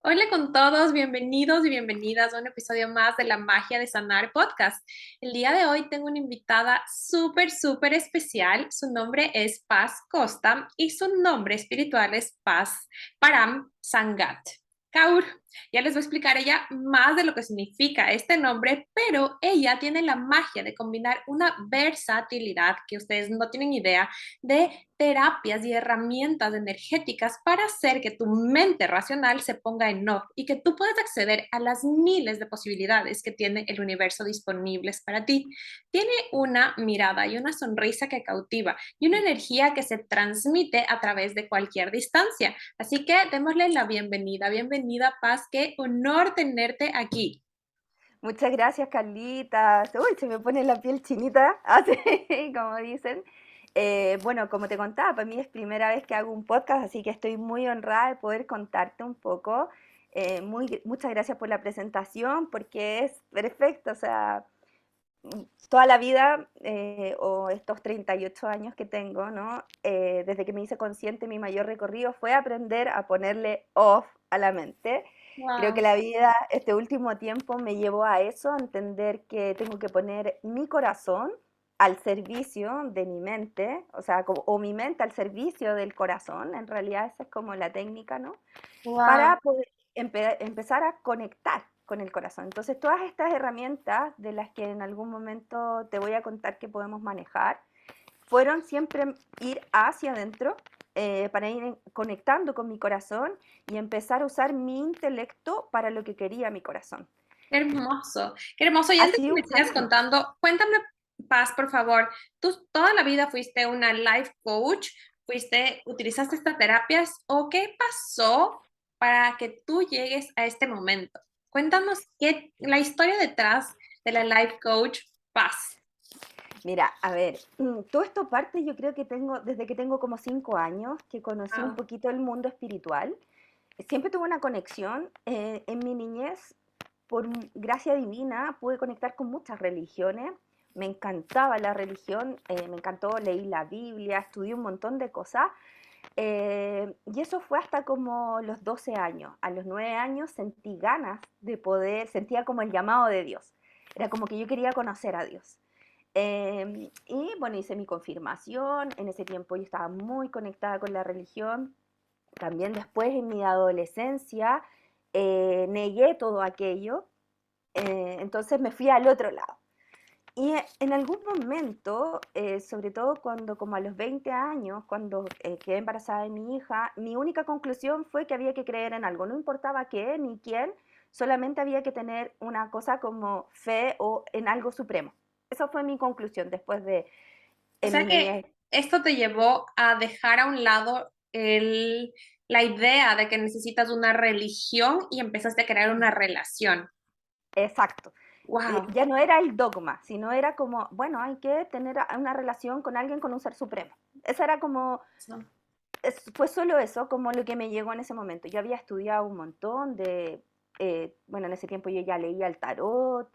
Hola con todos, bienvenidos y bienvenidas a un episodio más de La Magia de Sanar podcast. El día de hoy tengo una invitada súper especial. Su nombre es Paz Costa y su nombre espiritual es Paz Param Sangat Kaur. Ya les voy a explicar ella más de lo que significa este nombre, pero ella tiene la magia de combinar una versatilidad que ustedes no tienen idea de terapias y herramientas energéticas para hacer que tu mente racional se ponga en off y que tú puedas acceder a las miles de posibilidades que tiene el universo disponibles para ti. Tiene una mirada y una sonrisa que cautiva y una energía que se transmite a través de cualquier distancia. Así que démosle la bienvenida. Bienvenida, Paz. Qué honor tenerte aquí. Muchas gracias, Carlitas. Uy, se me pone la piel chinita, así como dicen. Bueno, como te contaba, para mí es primera vez que hago un podcast, así que estoy muy honrada de poder contarte un poco. Muchas gracias por la presentación, porque es perfecto. O sea, toda la vida, o estos 38 años que tengo, ¿no? Desde que me hice consciente, mi mayor recorrido fue aprender a ponerle off a la mente. Creo que Wow. la vida, este último tiempo, me llevó a eso, a entender que tengo que poner mi corazón al servicio de mi mente, o sea, o mi mente al servicio del corazón, en realidad esa es como la técnica, ¿no? Wow. Para poder empezar a conectar con el corazón. Entonces, todas estas herramientas de las que en algún momento te voy a contar que podemos manejar, fueron siempre ir hacia adentro, para ir conectando con mi corazón y empezar a usar mi intelecto para lo que quería mi corazón. Qué hermoso, qué hermoso. Y Ha antes que sido me un sigas camino. contando, cuéntame, Paz, por favor, ¿tú toda la vida fuiste una life coach? ¿Utilizaste estas terapias o qué pasó para que tú llegues a este momento? Cuéntanos la historia detrás de la life coach Paz. Mira, a ver, todo esto parte yo creo que tengo, desde que tengo como 5 años, que conocí un Wow. poquito el mundo espiritual. Siempre tuve una conexión, en mi niñez, por gracia divina, pude conectar con muchas religiones. Me encantaba la religión, me encantó, leí la Biblia, estudié un montón de cosas. Y eso fue hasta como los 12 años. A los 9 años sentí ganas de poder, sentía como el llamado de Dios. Era como que yo quería conocer a Dios. Y bueno, hice mi confirmación. En ese tiempo yo estaba muy conectada con la religión. También después en mi adolescencia, negué todo aquello, entonces me fui al otro lado. Y en algún momento, sobre todo cuando como a los 20 años, cuando quedé embarazada de mi hija, mi única conclusión fue que había que creer en algo, no importaba qué ni quién, solamente había que tener una cosa como fe o en algo supremo. Esa fue mi conclusión después de O en sea mi que niñez. esto te llevó a dejar a un lado la idea de que necesitas una religión y empezaste a crear una relación. Exacto. Wow. Ya no era el dogma, sino era como, bueno, hay que tener una relación con alguien, con un ser supremo. Esa era como, fue solo eso, como lo que me llegó en ese momento. Yo había estudiado un montón de, bueno, en ese tiempo yo ya leía el tarot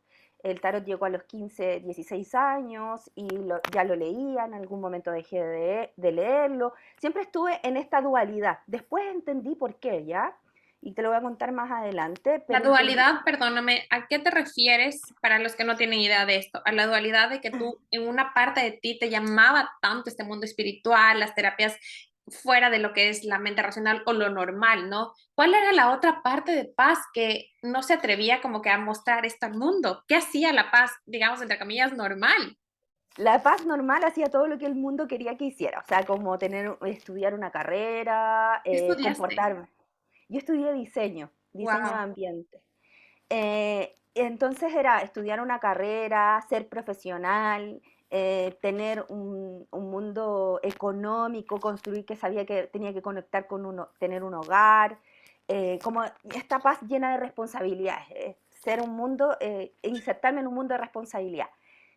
llegó a los 15, 16 años y ya lo leía, en algún momento dejé de leerlo. Siempre estuve en esta dualidad. Después entendí por qué, ¿ya? Y te lo voy a contar más adelante, La pero entendí. dualidad, perdóname, ¿a qué te refieres para los que no tienen idea de esto? A la dualidad de que tú en una parte de ti te llamaba tanto este mundo espiritual, las terapias fuera de lo que es la mente racional o lo normal, ¿no? ¿Cuál era la otra parte de Paz que no se atrevía como que a mostrar esto al mundo? ¿Qué hacía la Paz, digamos, entre comillas, normal? La paz normal hacía todo lo que el mundo quería que hiciera, o sea, como estudiar una carrera, ¿Qué estudiaste? comportarme. Yo estudié diseño de Wow. ambiente. Entonces era estudiar una carrera, ser profesional, tener un mundo económico, construir que sabía que tenía que conectar con uno, tener un hogar, como esta paz llena de responsabilidades, ser un mundo, insertarme en un mundo de responsabilidad.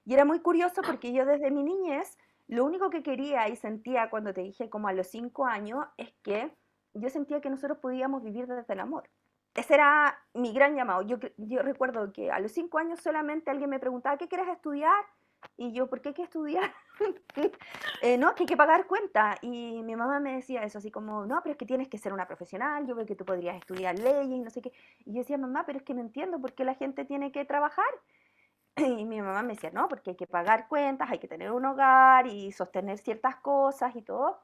Y era muy curioso porque yo desde mi niñez, lo único que quería y sentía cuando te dije como a los 5 años es que yo sentía que nosotros podíamos vivir desde el amor. Ese era mi gran llamado. Yo recuerdo que a los 5 años solamente alguien me preguntaba, ¿qué quieres estudiar? Y yo, ¿por qué hay que estudiar? No, es que hay que pagar cuenta. Y mi mamá me decía eso, así como, no, pero es que tienes que ser una profesional, yo veo que tú podrías estudiar leyes y no sé qué. Y yo decía, mamá, pero es que no entiendo por qué la gente tiene que trabajar. Y mi mamá me decía, no, porque hay que pagar cuentas, hay que tener un hogar y sostener ciertas cosas y todo.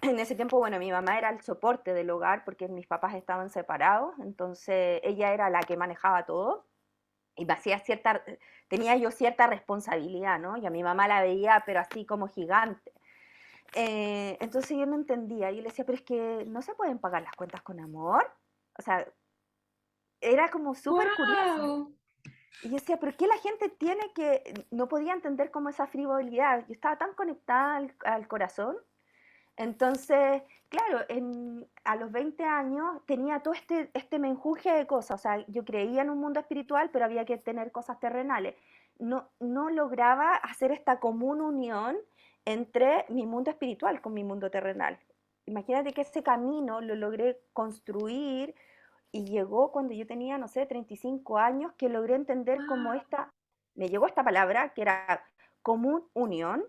En ese tiempo, bueno, mi mamá era el soporte del hogar porque mis papás estaban separados, entonces ella era la que manejaba todo y me hacía tenía yo cierta responsabilidad, ¿no? Y a mi mamá la veía, pero así como gigante. Entonces yo no entendía, y le decía, pero es que no se pueden pagar las cuentas con amor. O sea, era como súper curioso. ¡Wow! Y yo decía, ¿pero qué la gente tiene que...? No podía entender como esa frivolidad. Yo estaba tan conectada al corazón. Entonces, claro, a los 20 años tenía todo este menjurje de cosas. O sea, yo creía en un mundo espiritual, pero había que tener cosas terrenales. No lograba hacer esta común unión entre mi mundo espiritual con mi mundo terrenal. Imagínate que ese camino lo logré construir y llegó cuando yo tenía, no sé, 35 años, que logré entender como me llegó esta palabra que era común unión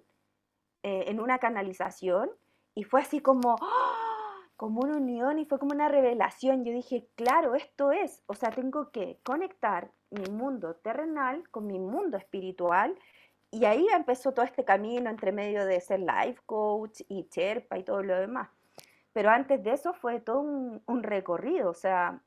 en una canalización y fue así como, ¡ah! Como una unión y fue como una revelación. Yo dije, claro, esto es, o sea, tengo que conectar mi mundo terrenal con mi mundo espiritual y ahí empezó todo este camino entre medio de ser life coach y Sherpa y todo lo demás. Pero antes de eso fue todo un recorrido, o sea,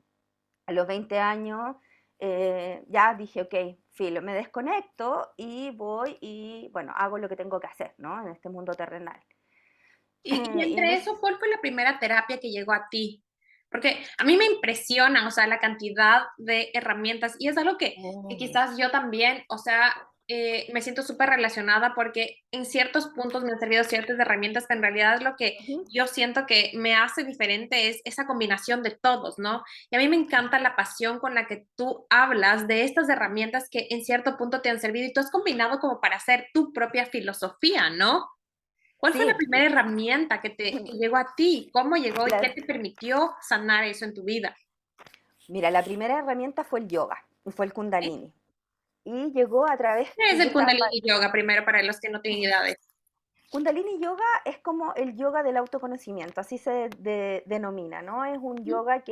a los 20 años ya dije, ok, filo, me desconecto y voy y, bueno, hago lo que tengo que hacer, ¿no? En este mundo terrenal. Y Y en entre ese, eso, ¿cuál fue la primera terapia que llegó a ti? Porque a mí me impresiona, o sea, la cantidad de herramientas y es algo que oh, quizás yo también, o sea, me siento súper relacionada porque en ciertos puntos me han servido ciertas herramientas que en realidad es lo que ujú, yo siento que me hace diferente es esa combinación de todos, ¿no? Y a mí me encanta la pasión con la que tú hablas de estas herramientas que en cierto punto te han servido y tú has combinado como para hacer tu propia filosofía, ¿no? ¿Cuál fue la sí, primera herramienta que llegó a ti? ¿Cómo llegó y qué la- te permitió sanar eso en tu vida? mira, la primera herramienta fue el yoga, y fue el kundalini. Y llegó a través ¿Qué es que yo el estaba... Kundalini Yoga primero para los que no tienen idea de eso? Kundalini Yoga es como el yoga del autoconocimiento, así se denomina, ¿no? Es un yoga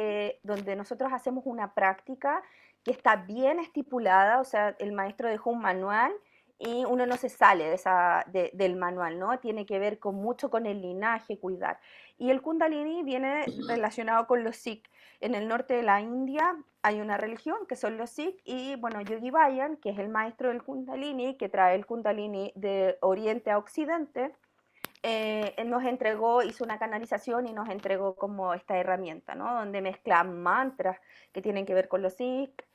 donde nosotros hacemos una práctica que está bien estipulada, o sea, el maestro dejó un manual y uno no se sale del manual, ¿no? Tiene que ver mucho con el linaje, cuidar. Y el Kundalini viene relacionado con los Sikh. En el norte de la India hay una religión que son los Sikh y, bueno, Yogi Bayan, que es el maestro del Kundalini, que trae el Kundalini de Oriente a Occidente, él nos entregó, hizo una canalización y nos entregó como esta herramienta, ¿no? Donde mezcla mantras que tienen que ver con los Sikh.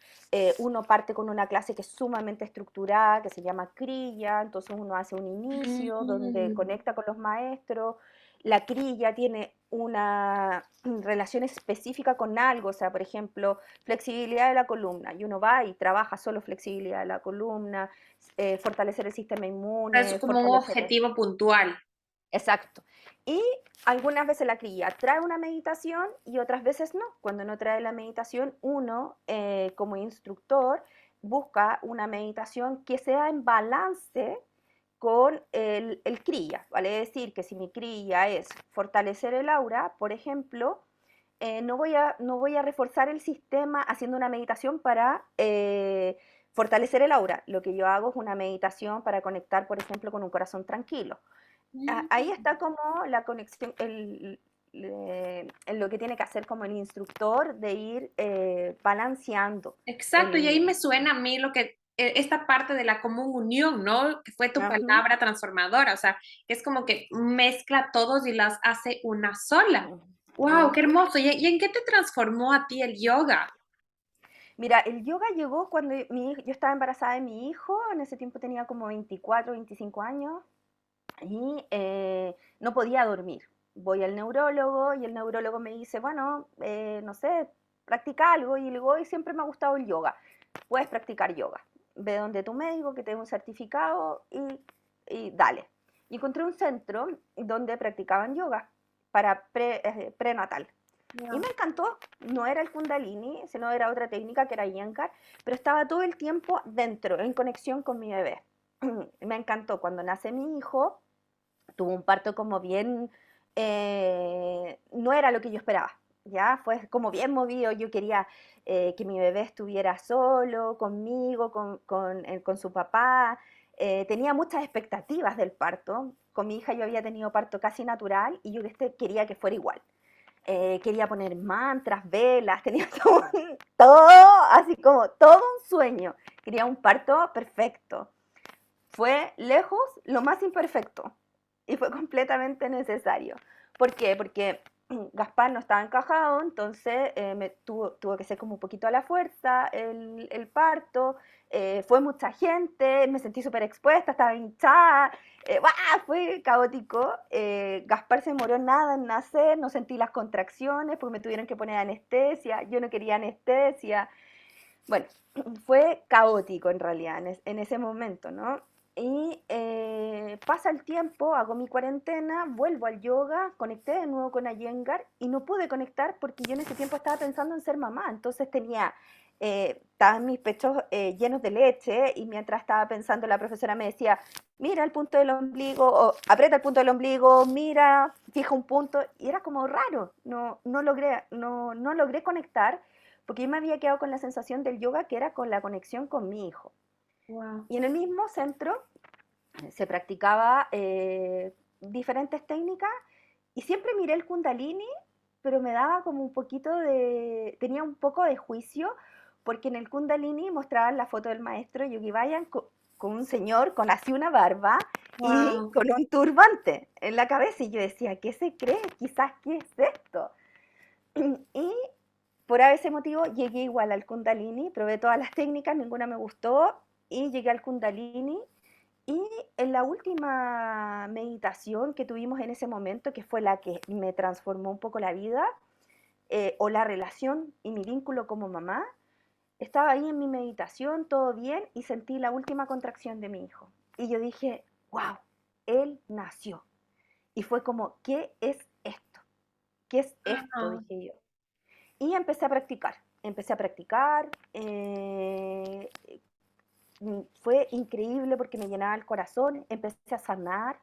Uno parte con una clase que es sumamente estructurada, que se llama Kriya, entonces uno hace un inicio donde Mm, conecta con los maestros. La Kriya tiene una relación específica con algo, o sea, por ejemplo, flexibilidad de la columna, y uno va y trabaja solo flexibilidad de la columna, fortalecer el sistema es inmune, como un fortalecer el... objetivo puntual. Exacto. Y algunas veces la cría trae una meditación y otras veces no. Cuando no trae la meditación, uno como instructor busca una meditación que sea en balance con el cría. Vale decir que si mi cría es fortalecer el aura, por ejemplo, no voy a reforzar el sistema haciendo una meditación para fortalecer el aura. Lo que yo hago es una meditación para conectar, por ejemplo, con un corazón tranquilo. Ahí Mm, está como la conexión, en lo que tiene que hacer como el instructor de ir balanceando exacto, y ahí el... me suena a mí lo que, esta parte de la común unión, ¿no? Que fue tu Ujú, palabra transformadora, o sea, es como que mezcla a todos y las hace una sola. ¡Wow! ¡Qué ujú. hermoso! ¿Y en qué te transformó a ti el yoga? Mira, el yoga llegó cuando yo estaba embarazada de mi hijo, en ese tiempo tenía como 24, 25 años, y no podía dormir. Voy al neurólogo y el neurólogo me dice, bueno, no sé, practica algo. Y le digo, hoy siempre me ha gustado el yoga. Puedes practicar yoga. Ve donde tu médico que te dé un certificado y dale. Y encontré un centro donde practicaban yoga para prenatal. Y Ya. me encantó, no era el Kundalini, sino era otra técnica que era Iyengar, pero estaba todo el tiempo dentro, en conexión con mi bebé. me encantó. Cuando nace mi hijo, tuvo un parto como bien, no era lo que yo esperaba, ¿ya? Fue como bien movido, yo quería que mi bebé estuviera solo, conmigo, con su papá, tenía muchas expectativas del parto, con mi hija yo había tenido parto casi natural y yo quería que fuera igual. Quería poner mantras, velas, tenía todo, así como todo un sueño. Quería un parto perfecto. Fue lejos lo más imperfecto y fue completamente necesario. ¿Por qué? Porque Gaspar no estaba encajado, entonces tuvo que ser como un poquito a la fuerza el parto. Fue mucha gente, me sentí súper expuesta, estaba hinchada. Fue caótico. Gaspar se demoró nada en nacer, no sentí las contracciones porque me tuvieron que poner anestesia. Yo no quería anestesia. Bueno, fue caótico en realidad en ese momento, ¿no? Y pasa el tiempo, hago mi cuarentena, vuelvo al yoga, conecté de nuevo con Iyengar y no pude conectar porque yo en ese tiempo estaba pensando en ser mamá, entonces estaban mis pechos llenos de leche y mientras estaba pensando la profesora me decía, mira el punto del ombligo, o aprieta el punto del ombligo, mira, fija un punto, y era como raro, no logré conectar porque yo me había quedado con la sensación del yoga que era con la conexión con mi hijo. Wow. Y en el mismo centro se practicaba diferentes técnicas y siempre miré el kundalini, pero me daba como un poquito tenía un poco de juicio, porque en el kundalini mostraban la foto del maestro Yogi Bayan con un señor con así una barba y Wow. con un turbante en la cabeza, y yo decía, ¿qué se cree? Quizás, ¿qué es esto? Y por ese motivo llegué igual al Kundalini, probé todas las técnicas, ninguna me gustó y llegué al Kundalini. Y en la última meditación que tuvimos en ese momento, que fue la que me transformó un poco la vida, o la relación y mi vínculo como mamá, estaba ahí en mi meditación, todo bien, y sentí la última contracción de mi hijo. Y yo dije, wow, él nació. Y fue como, ¿qué es esto? ¿Qué es esto? Wow. Dije yo. Y empecé a practicar, fue increíble porque me llenaba el corazón, empecé a sanar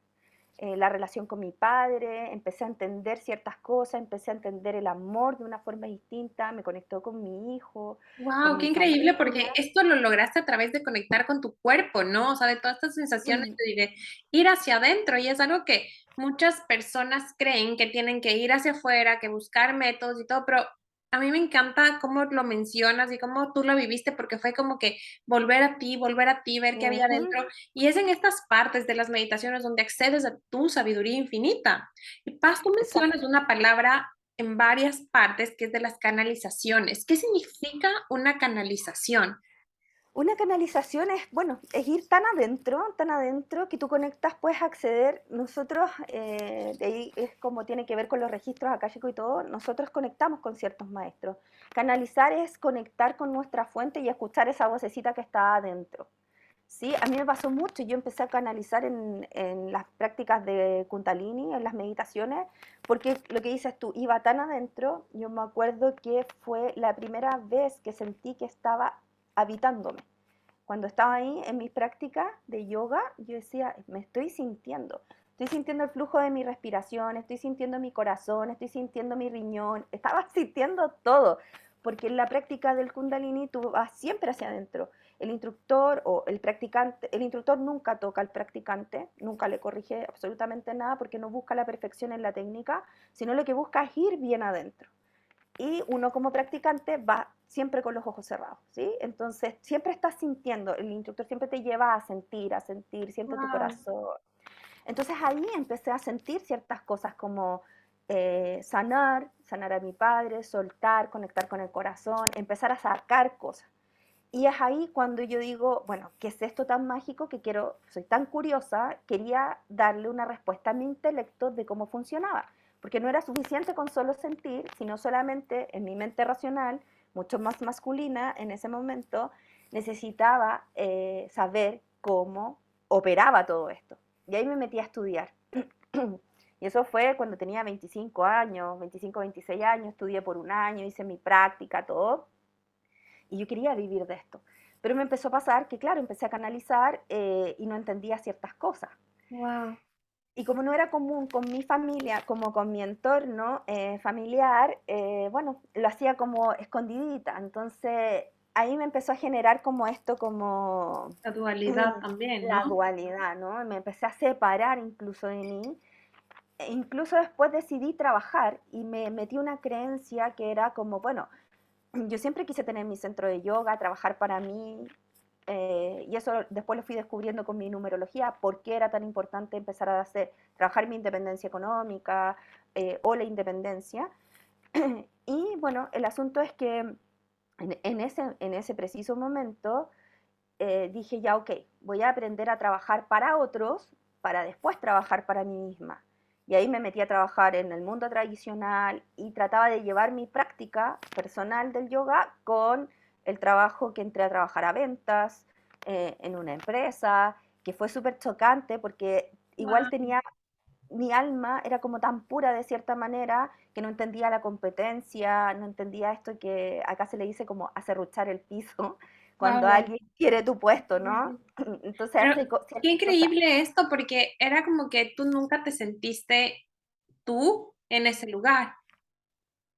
la relación con mi padre, empecé a entender ciertas cosas, empecé a entender el amor de una forma distinta, me conectó con mi hijo, Wow, con qué mi increíble, familia. porque esto lo lograste a través de conectar con tu cuerpo, ¿no? O sea, de todas estas sensaciones Mm, de ir hacia adentro, y es algo que muchas personas creen que tienen que ir hacia afuera, que buscar métodos y todo, pero a mí me encanta cómo lo mencionas y cómo tú lo viviste, porque fue como que volver a ti, ver qué había ujú, adentro, y es en estas partes de las meditaciones donde accedes a tu sabiduría infinita. Y Paz, tú mencionas exacto. una palabra en varias partes, que es de las canalizaciones. ¿Qué significa una canalización? Una canalización es, bueno, es ir tan adentro que tú conectas, puedes acceder. Nosotros, de ahí es como tiene que ver con los registros akáshicos y todo, nosotros conectamos con ciertos maestros. Canalizar es conectar con nuestra fuente y escuchar esa vocecita que está adentro. Sí, a mí me pasó mucho, yo empecé a canalizar en las prácticas de Kundalini, en las meditaciones, porque lo que dices tú, iba tan adentro, yo me acuerdo que fue la primera vez que sentí que estaba habitándome. Cuando estaba ahí en mis prácticas de yoga, yo decía, me estoy sintiendo el flujo de mi respiración, estoy sintiendo mi corazón, estoy sintiendo mi riñón, estaba sintiendo todo, porque en la práctica del Kundalini tú vas siempre hacia adentro. El instructor o el practicante, el instructor nunca toca al practicante, nunca le corrige absolutamente nada porque no busca la perfección en la técnica, sino lo que busca es ir bien adentro. Y uno como practicante va siempre con los ojos cerrados, ¿sí? Entonces siempre estás sintiendo, el instructor siempre te lleva a sentir, siente tu Wow, corazón. Entonces ahí empecé a sentir ciertas cosas como sanar a mi padre, soltar, conectar con el corazón, empezar a sacar cosas. Y es ahí cuando yo digo, bueno, ¿qué es esto tan mágico que quiero, soy tan curiosa, quería darle una respuesta a mi intelecto de cómo funcionaba? Porque no era suficiente con solo sentir, sino solamente en mi mente racional, mucho más masculina en ese momento, necesitaba saber cómo operaba todo esto. Y ahí me metí a estudiar. Y eso fue cuando tenía 25 años, 25, 26 años, estudié por un año, hice mi práctica, todo y yo quería vivir de esto. Pero me empezó a pasar que, claro, empecé a canalizar y no entendía ciertas cosas. Wow. Y como no era común con mi familia, como con mi entorno familiar, bueno, lo hacía como escondidita. Entonces ahí me empezó a generar como esto, como La dualidad también, ¿no? la dualidad, ¿no? Me empecé a separar incluso de mí. E incluso después decidí trabajar y me metí una creencia que era como, bueno, yo siempre quise tener mi centro de yoga, trabajar para mí, y eso después lo fui descubriendo con mi numerología, por qué era tan importante empezar a trabajar mi independencia económica o la independencia. Y bueno, el asunto es que en ese preciso momento dije ya, ok, voy a aprender a trabajar para otros para después trabajar para mí misma. Y ahí me metí a trabajar en el mundo tradicional y trataba de llevar mi práctica personal del yoga con el trabajo que entré a trabajar a ventas en una empresa, que fue súper chocante porque igual Wow. tenía, mi alma era como tan pura de cierta manera que no entendía la competencia, no entendía esto que acá se le dice como acerruchar el piso, cuando Wow. alguien quiere tu puesto, ¿no? Entonces Pero hace qué ciertas cosas. increíble esto, porque era como que tú nunca te sentiste tú en ese lugar.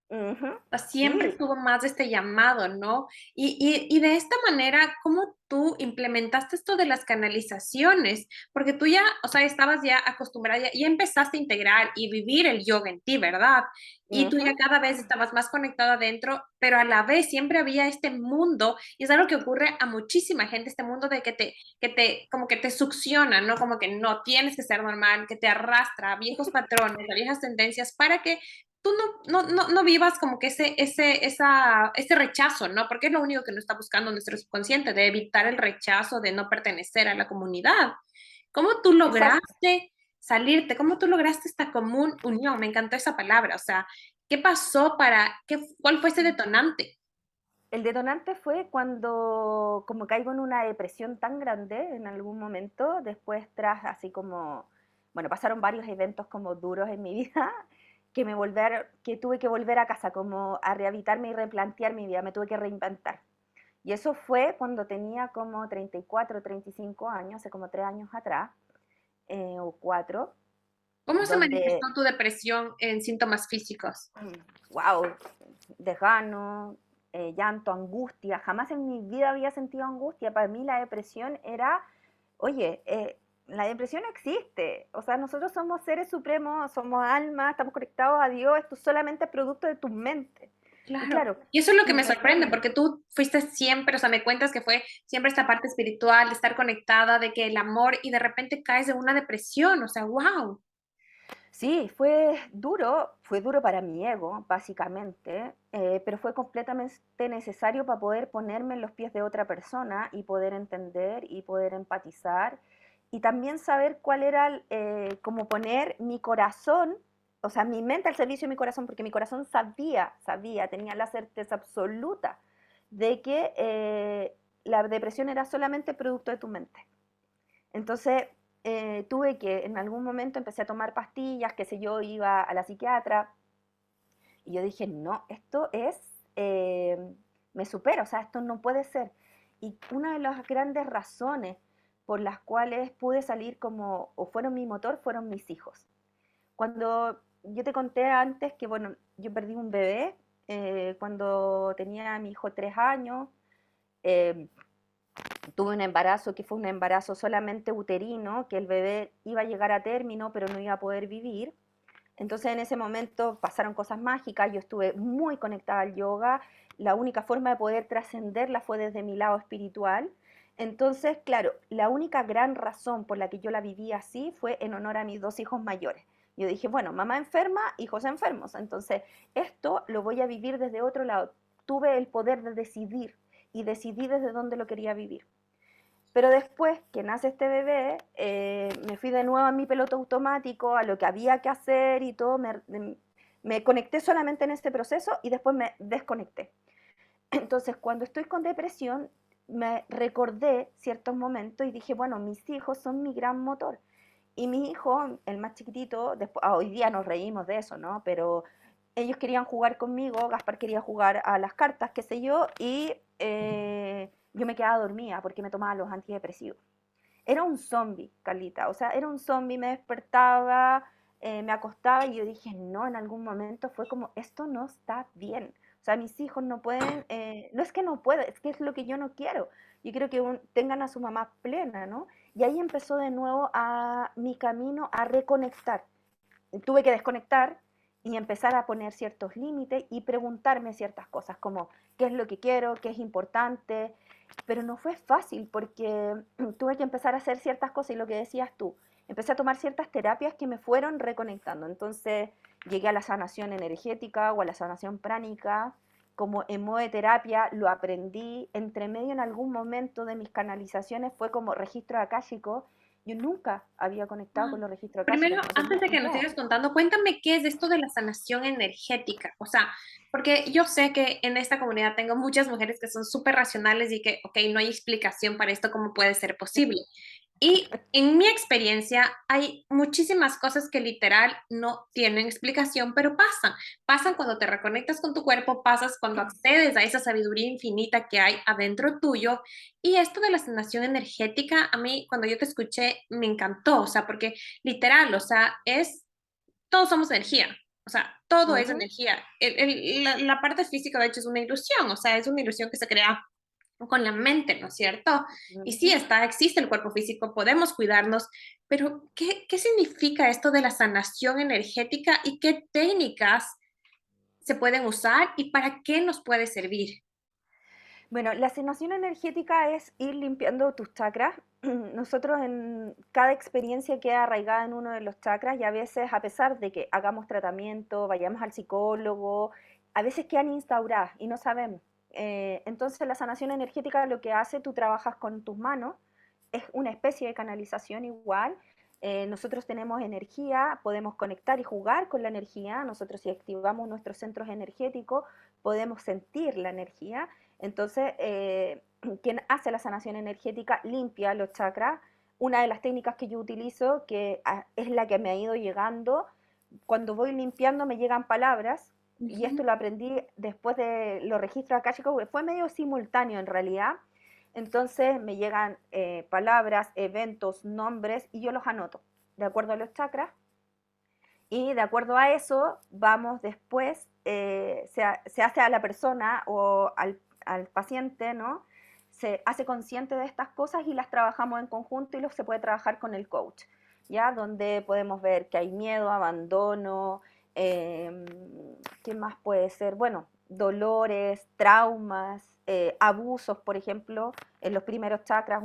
Ujú. Sea, siempre Sí, estuvo más este llamado, ¿no? Y de esta manera, ¿cómo tú implementaste esto de las canalizaciones? Porque tú ya, o sea, estabas ya acostumbrada, ya empezaste a integrar y vivir el yoga en ti, ¿verdad? Y tú ujú, ya cada vez estabas más conectada adentro, pero a la vez siempre había este mundo, y es algo que ocurre a muchísima gente, este mundo de como que te succiona, ¿no? Como que no tienes que ser normal, que te arrastra a viejos patrones, a viejas tendencias, para que tú no vivas como que ese rechazo, ¿no? Porque es lo único que nos está buscando nuestro subconsciente, de evitar el rechazo, de no pertenecer a la comunidad. ¿Cómo tú exacto. lograste salirte? ¿Cómo tú lograste esta común unión? Me encantó esa palabra. O sea, ¿qué pasó cuál fue ese detonante? El detonante fue cuando como caigo en una depresión tan grande en algún momento, después tras así como, bueno, pasaron varios eventos como duros en mi vida, que tuve que volver a casa, como a rehabilitarme y replantear mi vida, me tuve que reinventar. Y eso fue cuando tenía como 34, 35 años, hace como 3 años atrás, o 4, ¿Cómo se donde, manifestó tu depresión en síntomas físicos? wow, desgano, llanto, angustia. Jamás en mi vida había sentido angustia. Para mí la depresión era, oye, la depresión existe. O sea, nosotros somos seres supremos, somos almas, estamos conectados a Dios. Esto es solamente producto de tu mente. Y Claro. claro, Y eso es lo que me me- sorprende, porque tú fuiste siempre, o sea, me cuentas que fue siempre esta parte espiritual, de estar conectada, de que el amor, y de repente caes en una depresión, o sea, wow. sí, fue duro para mi ego, básicamente, pero fue completamente necesario para poder ponerme en los pies de otra persona y poder entender y poder empatizar y también saber cuál era, como poner mi corazón, o sea, mi mente al servicio de mi corazón, porque mi corazón sabía, tenía la certeza absoluta de que la depresión era solamente producto de tu mente. Entonces, tuve que, en algún momento empecé a tomar pastillas, qué sé yo, iba a la psiquiatra y yo dije, no, esto es, eh, me supera, o sea, esto no puede ser. Y una de las grandes razones por las cuales pude salir como, o fueron mi motor, fueron mis hijos. Cuando yo te conté antes que, bueno, yo perdí un bebé cuando tenía a mi hijo 3 años, eh, tuve un embarazo que fue un embarazo solamente uterino, que el bebé iba a llegar a término, pero no iba a poder vivir. Entonces en ese momento pasaron cosas mágicas, yo estuve muy conectada al yoga, la única forma de poder trascenderla fue desde mi lado espiritual. Entonces, claro, la única gran razón por la que yo la viví así fue en honor a mis 2 hijos mayores. Yo dije, bueno, mamá enferma, hijos enfermos, entonces esto lo voy a vivir desde otro lado. Tuve el poder de decidir y decidí desde dónde lo quería vivir. Pero después que nace este bebé, me fui de nuevo a mi piloto automático, a lo que había que hacer y todo, me conecté solamente en este proceso y después me desconecté. Entonces, cuando estoy con depresión, me recordé ciertos momentos y dije, bueno, mis hijos son mi gran motor. Y mi hijo, el más chiquitito, después, hoy día nos reímos de eso, ¿no? Pero ellos querían jugar conmigo, Gaspar quería jugar a las cartas, qué sé yo, y yo me quedaba dormida porque me tomaba los antidepresivos. Era un zombie, Carlita, o sea, era un zombie, me despertaba, me acostaba y yo dije, no, en algún momento fue como, esto no está bien. O sea, mis hijos no pueden, no es que no puedan, es que es lo que yo no quiero. Yo quiero que tengan a su mamá plena, ¿no? Y ahí empezó de nuevo a mi camino a reconectar. Tuve que desconectar y empezar a poner ciertos límites y preguntarme ciertas cosas, como qué es lo que quiero, qué es importante, pero no fue fácil porque tuve que empezar a hacer ciertas cosas y lo que decías tú, empecé a tomar ciertas terapias que me fueron reconectando. Entonces llegué a la sanación energética o a la sanación pránica, como en modo de terapia, lo aprendí. Entre medio, en algún momento de mis canalizaciones, fue como registro akáshico. Yo nunca había conectado con los registros akáshicos, Primero, entonces me antes de que nos encantó. sigas contando, cuéntame qué es esto de la sanación energética. O sea, porque yo sé que en esta comunidad tengo muchas mujeres que son súper racionales y que, ok, no hay explicación para esto, ¿cómo puede ser posible? Y en mi experiencia hay muchísimas cosas que literal no tienen explicación, pero pasan. Pasan cuando te reconectas con tu cuerpo, pasas cuando accedes a esa sabiduría infinita que hay adentro tuyo. Y esto de la sanación energética, a mí cuando yo te escuché me encantó, o sea, porque literal, o sea, todos somos energía. O sea, todo es Ujú, energía. La parte física, de hecho, es una ilusión. O sea, es una ilusión que se crea con la mente, ¿no es cierto? Y sí, ujú. existe el cuerpo físico, podemos cuidarnos, pero ¿qué significa esto de la sanación energética y qué técnicas se pueden usar y para qué nos puede servir? Bueno, la asignación energética es ir limpiando tus chakras. Nosotros en cada experiencia queda arraigada en uno de los chakras y a veces, a pesar de que hagamos tratamiento, vayamos al psicólogo, a veces quedan instauradas y no sabemos. Entonces la sanación energética lo que hace, tú trabajas con tus manos, es una especie de canalización igual. Nosotros tenemos energía, podemos conectar y jugar con la energía. Nosotros si activamos nuestros centros energéticos, podemos sentir la energía. Entonces, quien hace la sanación energética limpia los chakras. Una de las técnicas que yo utilizo, que es la que me ha ido llegando, cuando voy limpiando me llegan palabras, y esto Ujú. lo aprendí después de los registros akáshicos, fue medio simultáneo en realidad. Entonces me llegan palabras, eventos, nombres, y yo los anoto de acuerdo a los chakras. Y de acuerdo a eso, vamos después, se hace a la persona o al paciente, ¿no? Se hace consciente de estas cosas y las trabajamos en conjunto y se puede trabajar con el coach, ¿ya? Donde podemos ver que hay miedo, abandono, eh, ¿qué más puede ser? Bueno, dolores, traumas, abusos, por ejemplo, en los primeros chakras,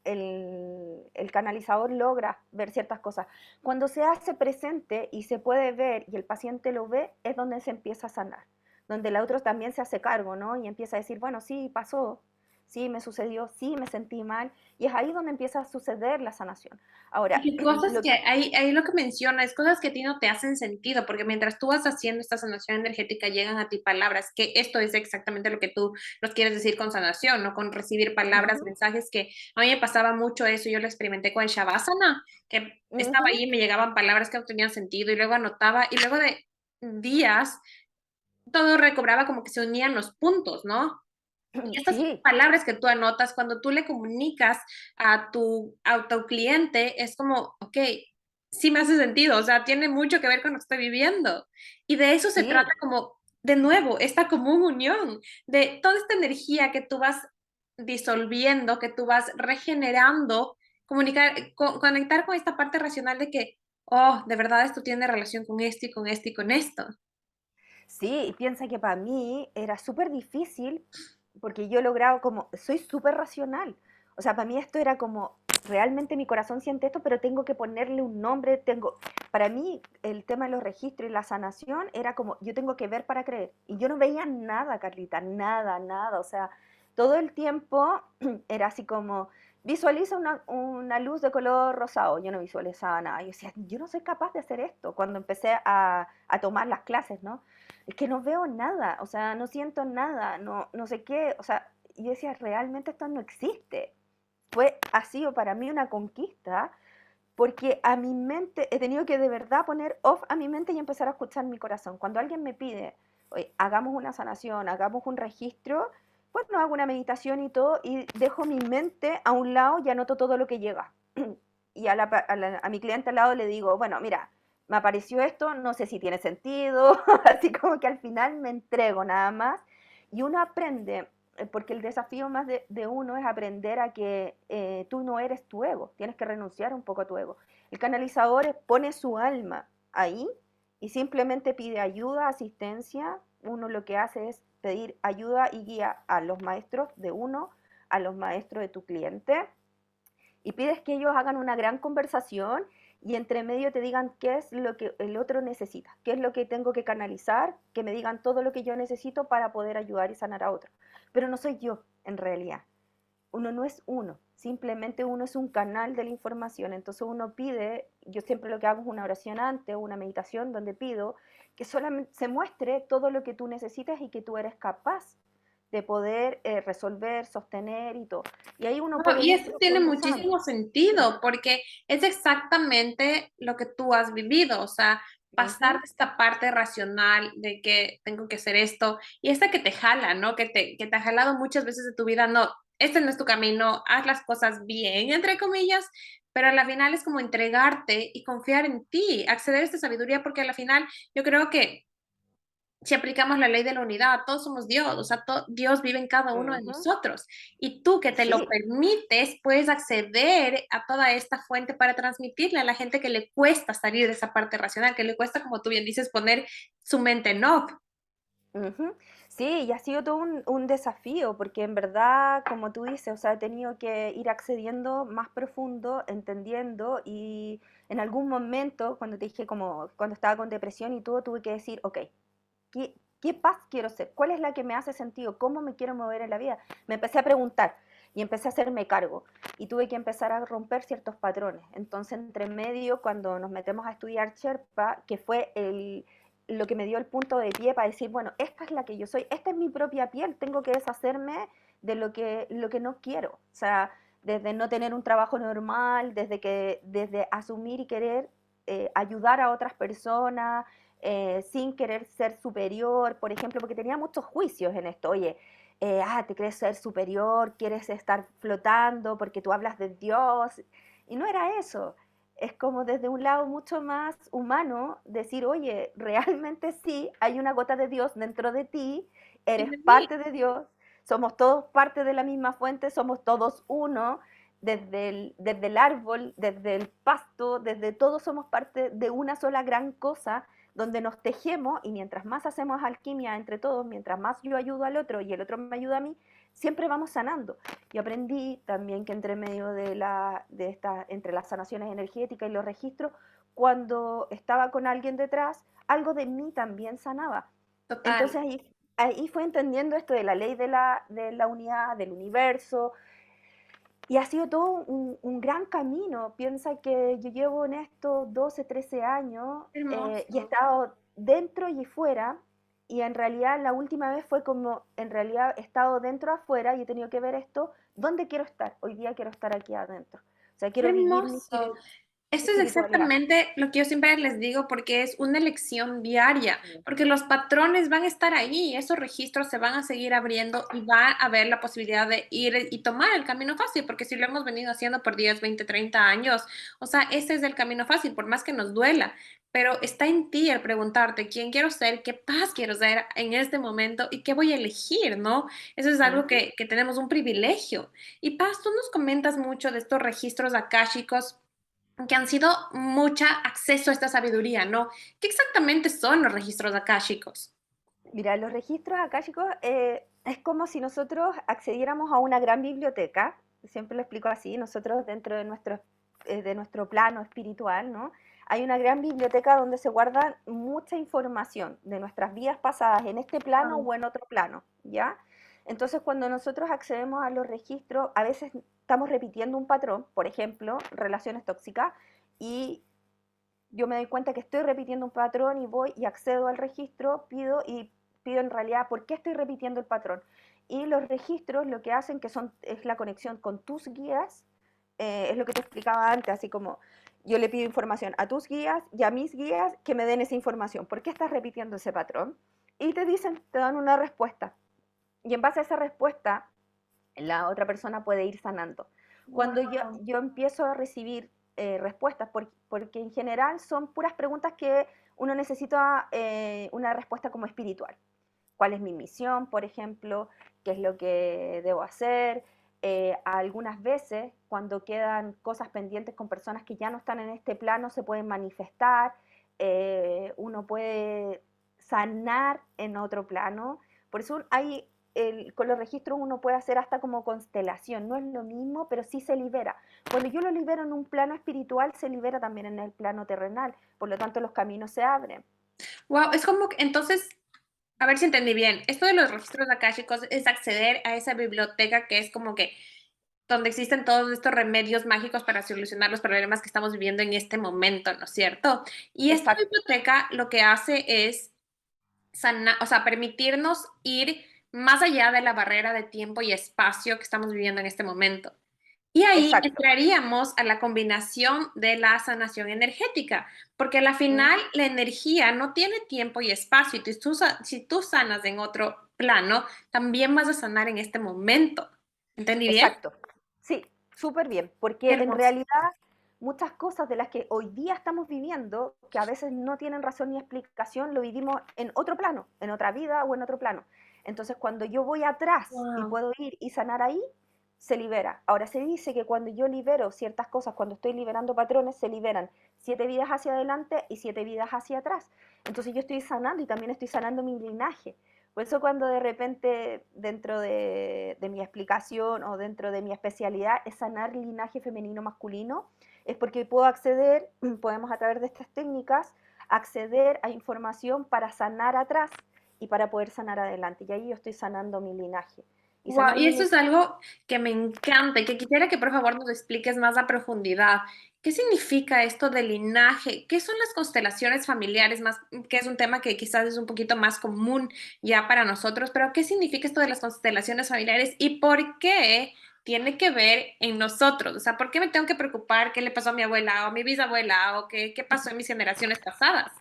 el canalizador logra ver ciertas cosas. Cuando se hace presente y se puede ver y el paciente lo ve, es donde se empieza a sanar, donde el otro también se hace cargo, ¿no? Y empieza a decir, bueno, sí, pasó, sí, me sucedió, sí, me sentí mal, y es ahí donde empieza a suceder la sanación. Ahora, Y que cosas lo que que... ahí lo que mencionas, cosas que a ti no te hacen sentido, porque mientras tú vas haciendo esta sanación energética, llegan a ti palabras, que esto es exactamente lo que tú nos quieres decir con sanación, ¿no? Con recibir palabras, Ujú, mensajes, que a mí me pasaba mucho eso, yo lo experimenté con el Shavasana, que estaba ujú, ahí y me llegaban palabras que no tenían sentido, y luego anotaba, y luego de días, todo recobraba como que se unían los puntos, ¿no? Y estas sí, palabras que tú anotas, cuando tú le comunicas a tu cliente, es como, ok, sí me hace sentido, o sea, tiene mucho que ver con lo que estoy viviendo. Y de eso se trata sí, como, de nuevo, esta común unión, de toda esta energía que tú vas disolviendo, que tú vas regenerando, conectar con esta parte racional de que, oh, de verdad esto tiene relación con esto y con esto y con esto. sí, y piensa que para mí era súper difícil porque yo he logrado como, soy súper racional. O sea, para mí esto era como, realmente mi corazón siente esto, pero tengo que ponerle un nombre, para mí el tema de los registros y la sanación era como, yo tengo que ver para creer. Y yo no veía nada, Carlita, nada, nada. O sea, todo el tiempo era así como, visualiza una luz de color rosado. Yo no visualizaba nada. Yo decía, yo no soy capaz de hacer esto. Cuando empecé a tomar las clases, ¿no? Es que no veo nada, o sea, no siento nada, no, no sé qué, o sea, yo decía, realmente esto no existe. Ha sido para mí una conquista, porque a mi mente, he tenido que de verdad poner off a mi mente y empezar a escuchar mi corazón. Cuando alguien me pide, oye, hagamos una sanación, hagamos un registro, bueno, hago una meditación y todo, y dejo mi mente a un lado y anoto todo lo que llega. Y a mi cliente al lado le digo, bueno, mira, me apareció esto, no sé si tiene sentido, así como que al final me entrego nada más. Y uno aprende, porque el desafío más de uno es aprender a que tú no eres tu ego, tienes que renunciar un poco a tu ego. El canalizador pone su alma ahí y simplemente pide ayuda, asistencia. Uno lo que hace es pedir ayuda y guía a los maestros de uno, a los maestros de tu cliente, y pides que ellos hagan una gran conversación y entre medio te digan qué es lo que el otro necesita, qué es lo que tengo que canalizar, que me digan todo lo que yo necesito para poder ayudar y sanar a otro. Pero no soy yo, en realidad. Uno no es uno, simplemente uno es un canal de la información. Entonces uno pide, yo siempre lo que hago es una oración antes o una meditación donde pido que solamente se muestre todo lo que tú necesitas y que tú eres capaz de poder resolver, sostener y todo. Y ahí uno No, puede y ir eso tiene profundizando. muchísimo sentido porque es exactamente lo que tú has vivido, o sea, pasar Ujú, de esta parte racional de que tengo que hacer esto y esta que te jala, ¿no? Que te ha jalado muchas veces de tu vida, no, este no es tu camino, haz las cosas bien, entre comillas, pero a la final es como entregarte y confiar en ti, acceder a esta sabiduría porque a la final yo creo que si aplicamos la ley de la unidad, todos somos Dios, o sea, Dios vive en cada uno de ujú. nosotros. Y tú que te lo Sí, permites, puedes acceder a toda esta fuente para transmitirle a la gente que le cuesta salir de esa parte racional, que le cuesta, como tú bien dices, poner su mente en off. ujú. Sí, y ha sido todo un desafío, porque en verdad, como tú dices, o sea, he tenido que ir accediendo más profundo, entendiendo, y en algún momento, cuando te dije como, cuando estaba con depresión y todo, tuve que decir, ok, ¿qué paz quiero ser? ¿Cuál es la que me hace sentido? ¿Cómo me quiero mover en la vida? Me empecé a preguntar y empecé a hacerme cargo y tuve que empezar a romper ciertos patrones. Entonces, entre medio, cuando nos metemos a estudiar Sherpa, que fue lo que me dio el punto de pie para decir, bueno, esta es la que yo soy, esta es mi propia piel, tengo que deshacerme de lo que no quiero. O sea, desde no tener un trabajo normal, desde asumir y querer ayudar a otras personas, sin querer ser superior, por ejemplo, porque tenía muchos juicios en esto. Oye, te crees ser superior, quieres estar flotando porque tú hablas de Dios. Y no era eso. Es como desde un lado mucho más humano decir, oye, realmente sí, hay una gota de Dios dentro de ti, Y eres de mí, parte de Dios, somos todos parte de la misma fuente, somos todos uno, desde el árbol, desde el pasto, desde todos somos parte de una sola gran cosa donde nos tejemos y mientras más hacemos alquimia entre todos, mientras más yo ayudo al otro y el otro me ayuda a mí, siempre vamos sanando. Y aprendí también que entre medio entre las sanaciones energéticas y los registros, cuando estaba con alguien detrás, algo de mí también sanaba. total. Entonces ahí fue entendiendo esto de la ley de la unidad, del universo, y ha sido todo un gran camino. Piensa que yo llevo en esto 12, 13 años y he Hermoso. estado dentro y fuera. Y en realidad la última vez fue como, en realidad he estado dentro afuera y he tenido que ver esto, ¿dónde quiero estar? Hoy día quiero estar aquí adentro. O sea, quiero vivir mi Hermoso. Esto es espiritualidad. exactamente lo que yo siempre les digo porque es una elección diaria, porque los patrones van a estar ahí, esos registros se van a seguir abriendo y va a haber la posibilidad de ir y tomar el camino fácil, porque si lo hemos venido haciendo por 10, 20, 30 años, o sea, ese es el camino fácil, por más que nos duela, pero está en ti el preguntarte quién quiero ser, qué paz quiero ser en este momento y qué voy a elegir, ¿no? Eso es algo Ujú. que tenemos un privilegio. Y Paz, tú nos comentas mucho de estos registros akáshicos que han sido mucha acceso a esta sabiduría, ¿no? ¿Qué exactamente son los registros akáshicos? Mira, los registros akáshicos es como si nosotros accediéramos a una gran biblioteca, siempre lo explico así, nosotros dentro de nuestro plano espiritual, ¿no? Hay una gran biblioteca donde se guarda mucha información de nuestras vidas pasadas en este plano Wow. o en otro plano, ¿ya? Entonces, cuando nosotros accedemos a los registros, a veces estamos repitiendo un patrón, por ejemplo, relaciones tóxicas, y yo me doy cuenta que estoy repitiendo un patrón y voy y accedo al registro, pido en realidad por qué estoy repitiendo el patrón. Y los registros lo que hacen es la conexión con tus guías, es lo que te explicaba antes, así como yo le pido información a tus guías y a mis guías que me den esa información. ¿Por qué estás repitiendo ese patrón? Y te dan una respuesta. y en base a esa respuesta, la otra persona puede ir sanando. Cuando Wow. yo empiezo a recibir respuestas, porque en general son puras preguntas que uno necesita una respuesta como espiritual. ¿Cuál es mi misión, por ejemplo? ¿Qué es lo que debo hacer? Algunas veces, cuando quedan cosas pendientes con personas que ya no están en este plano, se pueden manifestar, uno puede sanar en otro plano. Por eso hay, con los registros uno puede hacer hasta como constelación, no es lo mismo, pero sí se libera. Cuando yo lo libero en un plano espiritual, se libera también en el plano terrenal, por lo tanto los caminos se abren. Wow, es como que entonces, a ver si entendí bien. Esto de los registros akáshicos es acceder a esa biblioteca que es como que donde existen todos estos remedios mágicos para solucionar los problemas que estamos viviendo en este momento, ¿no es cierto? Y esta Exacto, biblioteca lo que hace es sanar, o sea, permitirnos ir más allá de la barrera de tiempo y espacio que estamos viviendo en este momento. Y ahí exacto. entraríamos a la combinación de la sanación energética, porque a la Mm, final la energía no tiene tiempo y espacio. Y si tú sanas en otro plano, también vas a sanar en este momento. ¿Entendí bien? exacto. Sí, súper bien, Qué porque en hermoso. realidad muchas cosas de las que hoy día estamos viviendo, que a veces no tienen razón ni explicación, lo vivimos en otro plano, en otra vida o en otro plano. Entonces, cuando yo voy atrás y Wow. puedo ir y sanar ahí, se libera. Ahora se dice que cuando yo libero ciertas cosas, cuando estoy liberando patrones, se liberan 7 vidas hacia adelante y 7 vidas hacia atrás. Entonces yo estoy sanando y también estoy sanando mi linaje. Por eso cuando de repente dentro de mi explicación o dentro de mi especialidad es sanar linaje femenino-masculino, es porque puedo acceder, podemos a través de estas técnicas, acceder a información para sanar atrás y para poder sanar adelante. Y ahí yo estoy sanando mi linaje. Y Wow, sanar y mi eso linaje, es algo que me encanta y que quisiera que por favor nos expliques más a profundidad. ¿Qué significa esto de linaje? ¿Qué son las constelaciones familiares? Más, que es un tema que quizás es un poquito más común ya para nosotros, pero ¿qué significa esto de las constelaciones familiares y por qué tiene que ver en nosotros? O sea, ¿por qué me tengo que preocupar qué le pasó a mi abuela o a mi bisabuela o qué pasó en mis generaciones pasadas?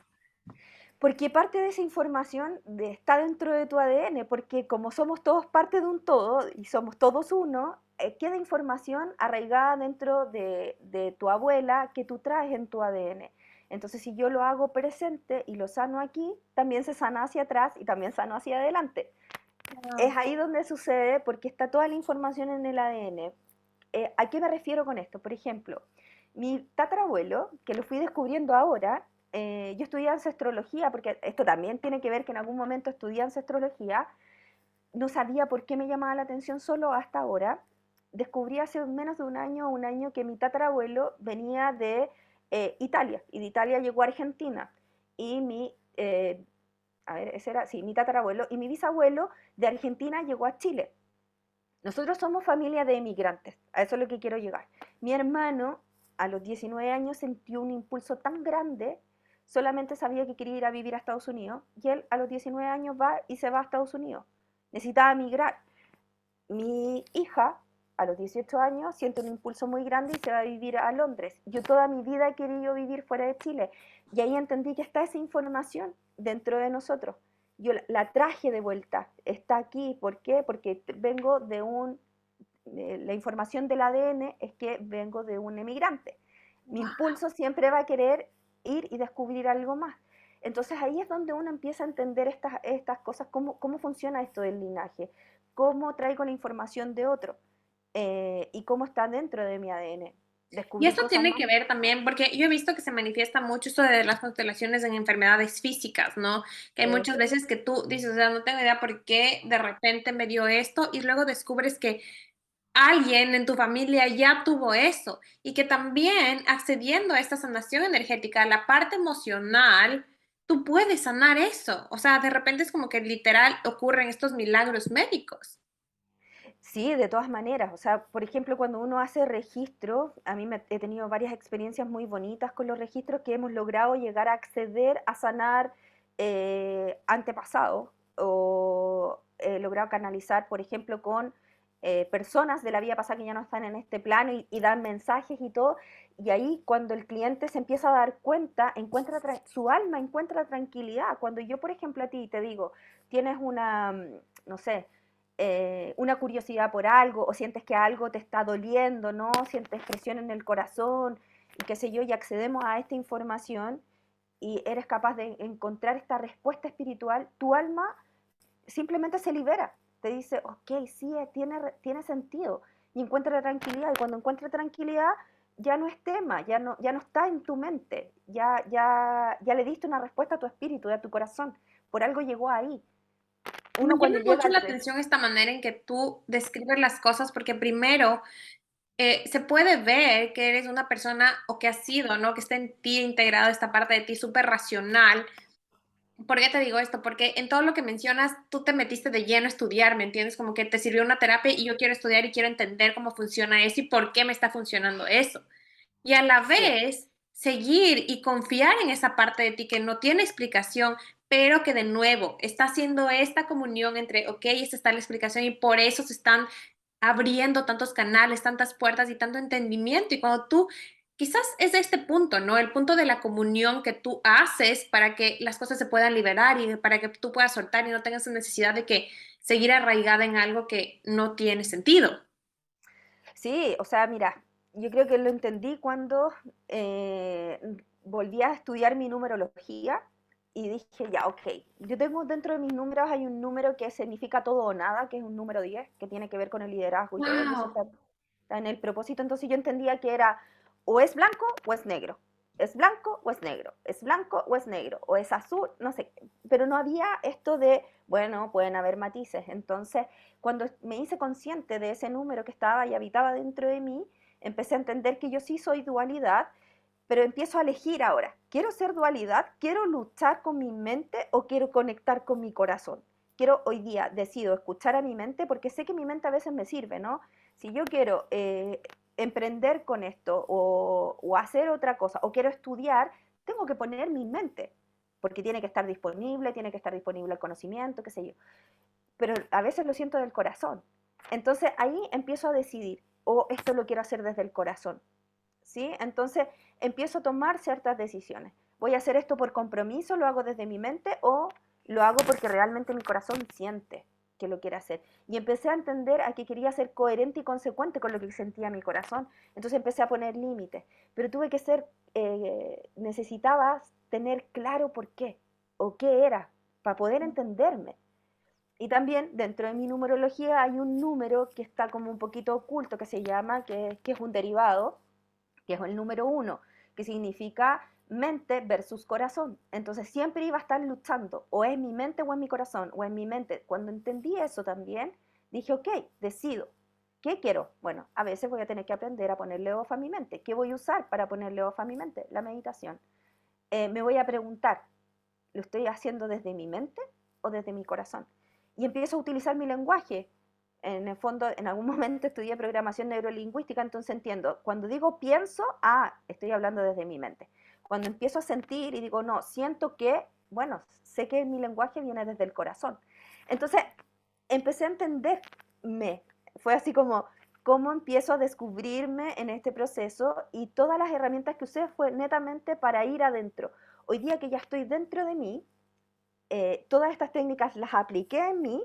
porque parte de esa información está dentro de tu ADN, porque como somos todos parte de un todo y somos todos uno, queda información arraigada dentro de tu abuela que tú traes en tu ADN. Entonces, si yo lo hago presente y lo sano aquí, también se sana hacia atrás y también sano hacia adelante. Wow. Es ahí donde sucede porque está toda la información en el ADN. ¿A qué me refiero con esto? Por ejemplo, mi tatarabuelo, que lo fui descubriendo ahora, yo estudié ancestrología, porque esto también tiene que ver que en algún momento estudié ancestrología, no sabía por qué me llamaba la atención solo hasta ahora. Descubrí hace menos de un año que mi tatarabuelo venía de Italia, y de Italia llegó a Argentina, y a ver, ese era, sí, mi tatarabuelo, y mi bisabuelo de Argentina llegó a Chile. Nosotros somos familia de emigrantes, a eso es lo que quiero llegar. Mi hermano a los 19 años sintió un impulso tan grande, solamente sabía que quería ir a vivir a Estados Unidos, y él a los 19 años va y se va a Estados Unidos. Necesitaba migrar. Mi hija a los 18 años siente un impulso muy grande y se va a vivir a Londres. Yo toda mi vida he querido vivir fuera de Chile, y ahí entendí que está esa información dentro de nosotros. Yo la traje de vuelta, está aquí. ¿Por qué? Porque vengo de la información del ADN es que vengo de un emigrante. Mi impulso siempre va a querer ir y descubrir algo más. Entonces ahí es donde uno empieza a entender estas cosas, cómo funciona esto del linaje, cómo traigo la información de otro y cómo está dentro de mi ADN. Y Descubrir esto cosas tiene más. que ver también, porque yo he visto que se manifiesta mucho esto de las constelaciones en enfermedades físicas, ¿no? Que hay muchas veces que tú dices, o sea, no tengo idea por qué de repente me dio esto y luego descubres que alguien en tu familia ya tuvo eso y que también accediendo a esta sanación energética, la parte emocional, tú puedes sanar eso. O sea, de repente es como que literal ocurren estos milagros médicos. Sí, de todas maneras. O sea, por ejemplo, cuando uno hace registros, a mí he tenido varias experiencias muy bonitas con los registros que hemos logrado llegar a acceder a sanar antepasados o he logrado canalizar, por ejemplo, con personas de la vida pasada que ya no están en este plano y dan mensajes y todo. Y ahí cuando el cliente se empieza a dar cuenta, su alma encuentra tranquilidad. Cuando yo, por ejemplo, a ti te digo, tienes una, no sé, una curiosidad por algo, o sientes que algo te está doliendo, ¿no? Sientes presión en el corazón, y qué sé yo, y accedemos a esta información y eres capaz de encontrar esta respuesta espiritual, tu alma simplemente se libera, te dice, ok, sí, tiene sentido, y encuentra tranquilidad, y cuando encuentra tranquilidad, ya no es tema, ya no está en tu mente, ya le diste una respuesta a tu espíritu, a tu corazón, por algo llegó ahí. Me Uno llama cuando llega mucho al la rey, atención esta manera en que tú describes las cosas, porque primero se puede ver que eres una persona o que has sido, ¿no? Que está en ti integrado esta parte de ti súper racional. ¿Por qué te digo esto? Porque en todo lo que mencionas, tú te metiste de lleno a estudiar, ¿me entiendes? Como que te sirvió una terapia y yo quiero estudiar y quiero entender cómo funciona eso y por qué me está funcionando eso. Y a la sí, vez, seguir y confiar en esa parte de ti que no tiene explicación, pero que de nuevo está haciendo esta comunión entre, ok, esta está la explicación y por eso se están abriendo tantos canales, tantas puertas y tanto entendimiento. Y cuando tú, quizás es de este punto, ¿no? El punto de la comunión que tú haces para que las cosas se puedan liberar y para que tú puedas soltar y no tengas necesidad de que seguir arraigada en algo que no tiene sentido. sí, o sea, mira, yo creo que lo entendí cuando volví a estudiar mi numerología y dije, ya, ok, yo tengo dentro de mis números, hay un número que significa todo o nada, que es un número 10 que tiene que ver con el liderazgo y todo, y eso Wow. está en el propósito, entonces yo entendía que era o es blanco o es negro, es blanco o es negro, es blanco o es negro, o es azul, no sé, pero no había esto de, bueno, pueden haber matices, entonces cuando me hice consciente de ese número que estaba y habitaba dentro de mí, empecé a entender que yo sí soy dualidad, pero empiezo a elegir ahora, ¿quiero ser dualidad? ¿Quiero luchar con mi mente o quiero conectar con mi corazón? Quiero hoy día, decido escuchar a mi mente porque sé que mi mente a veces me sirve, ¿no? Si yo quiero emprender con esto o hacer otra cosa o quiero estudiar, tengo que poner mi mente, porque tiene que estar disponible el conocimiento, qué sé yo, pero a veces lo siento del corazón. Entonces ahí empiezo a decidir, o esto lo quiero hacer desde el corazón, ¿sí? Entonces empiezo a tomar ciertas decisiones. Voy a hacer esto por compromiso, lo hago desde mi mente o lo hago porque realmente mi corazón siente que lo quiere hacer. Y empecé a entender a que quería ser coherente y consecuente con lo que sentía mi corazón. Entonces empecé a poner límites, pero tuve que ser, necesitaba tener claro por qué o qué era para poder entenderme. Y también dentro de mi numerología hay un número que está como un poquito oculto que se llama, que es un derivado, que es el número uno, que significa mente versus corazón. Entonces siempre iba a estar luchando, o es mi mente o es mi corazón, o es mi mente. Cuando entendí eso también, dije, ok, decido. ¿Qué quiero? Bueno, a veces voy a tener que aprender a ponerle ojo a mi mente. ¿Qué voy a usar para ponerle ojo a mi mente? La meditación. Me voy a preguntar, ¿lo estoy haciendo desde mi mente o desde mi corazón? Y empiezo a utilizar mi lenguaje. En el fondo, en algún momento estudié programación neurolingüística, entonces entiendo, cuando digo pienso, estoy hablando desde mi mente. Cuando empiezo a sentir y digo, no, siento que, bueno, sé que mi lenguaje viene desde el corazón. Entonces, empecé a entenderme. Fue así como, cómo empiezo a descubrirme en este proceso y todas las herramientas que usé fue netamente para ir adentro. Hoy día que ya estoy dentro de mí, todas estas técnicas las apliqué en mí,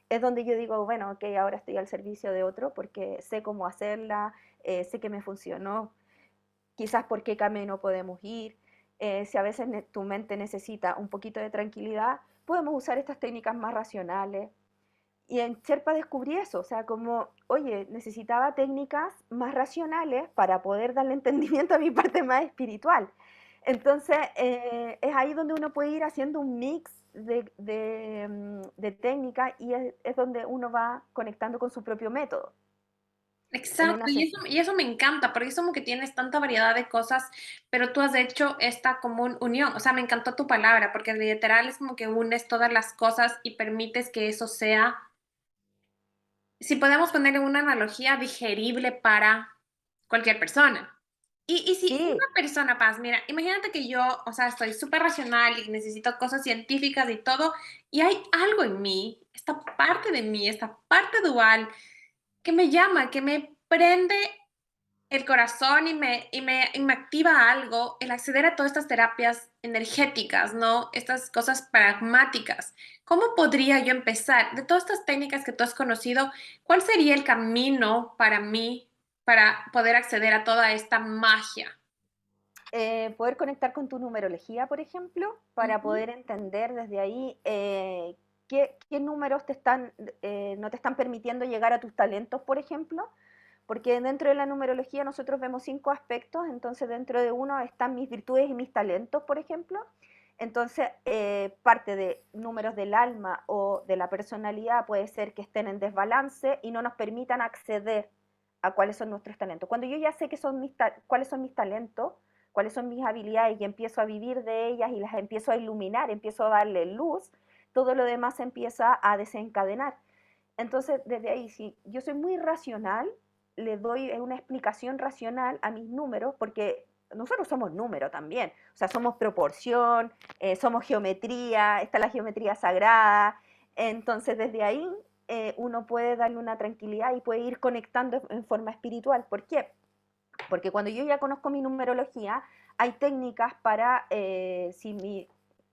es donde yo digo, bueno, ok, ahora estoy al servicio de otro porque sé cómo hacerla, sé que me funcionó, quizás por qué camino podemos ir. Si a veces tu mente necesita un poquito de tranquilidad, podemos usar estas técnicas más racionales. Y en Sherpa descubrí eso, o sea, como, oye, necesitaba técnicas más racionales para poder darle entendimiento a mi parte más espiritual. Entonces, es ahí donde uno puede ir haciendo un mix de técnicas y es donde uno va conectando con su propio método en Exacto, una sesión. y eso me encanta, porque es como que tienes tanta variedad de cosas, pero tú has hecho esta común unión. O sea, me encantó tu palabra, porque literal es como que unes todas las cosas y permites que eso sea, si podemos ponerle una analogía, digerible para cualquier persona. Y si Sí, una persona, Paz, mira, imagínate que yo, o sea, estoy súper racional y necesito cosas científicas y todo, y hay algo en mí, esta parte de mí, esta parte dual, que me llama, que me prende el corazón y me activa algo, el acceder a todas estas terapias energéticas, ¿no? Estas cosas pragmáticas. ¿Cómo podría yo empezar? De todas estas técnicas que tú has conocido, ¿cuál sería el camino para mí para poder acceder a toda esta magia? Poder conectar con tu numerología, por ejemplo, para Ujú. poder entender desde ahí qué números no te están permitiendo llegar a tus talentos, por ejemplo, porque dentro de la numerología nosotros vemos 5 aspectos, entonces dentro de uno están mis virtudes y mis talentos, por ejemplo. Entonces, parte de números del alma o de la personalidad puede ser que estén en desbalance y no nos permitan acceder a cuáles son nuestros talentos. Cuando yo ya sé cuáles son mis talentos, cuáles son mis habilidades y empiezo a vivir de ellas y las empiezo a iluminar, empiezo a darle luz, todo lo demás empieza a desencadenar. Entonces, desde ahí, si yo soy muy racional, le doy una explicación racional a mis números, porque nosotros somos número también, o sea, somos proporción, somos geometría, está la geometría sagrada, entonces desde ahí uno puede darle una tranquilidad y puede ir conectando en forma espiritual. ¿Por qué? Porque cuando yo ya conozco mi numerología, hay técnicas para, si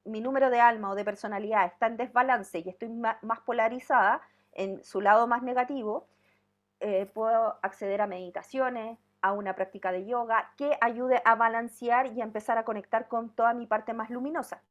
mi número de alma o de personalidad está en desbalance y estoy más polarizada en su lado más negativo, puedo acceder a meditaciones, a una práctica de yoga que ayude a balancear y a empezar a conectar con toda mi parte más luminosa.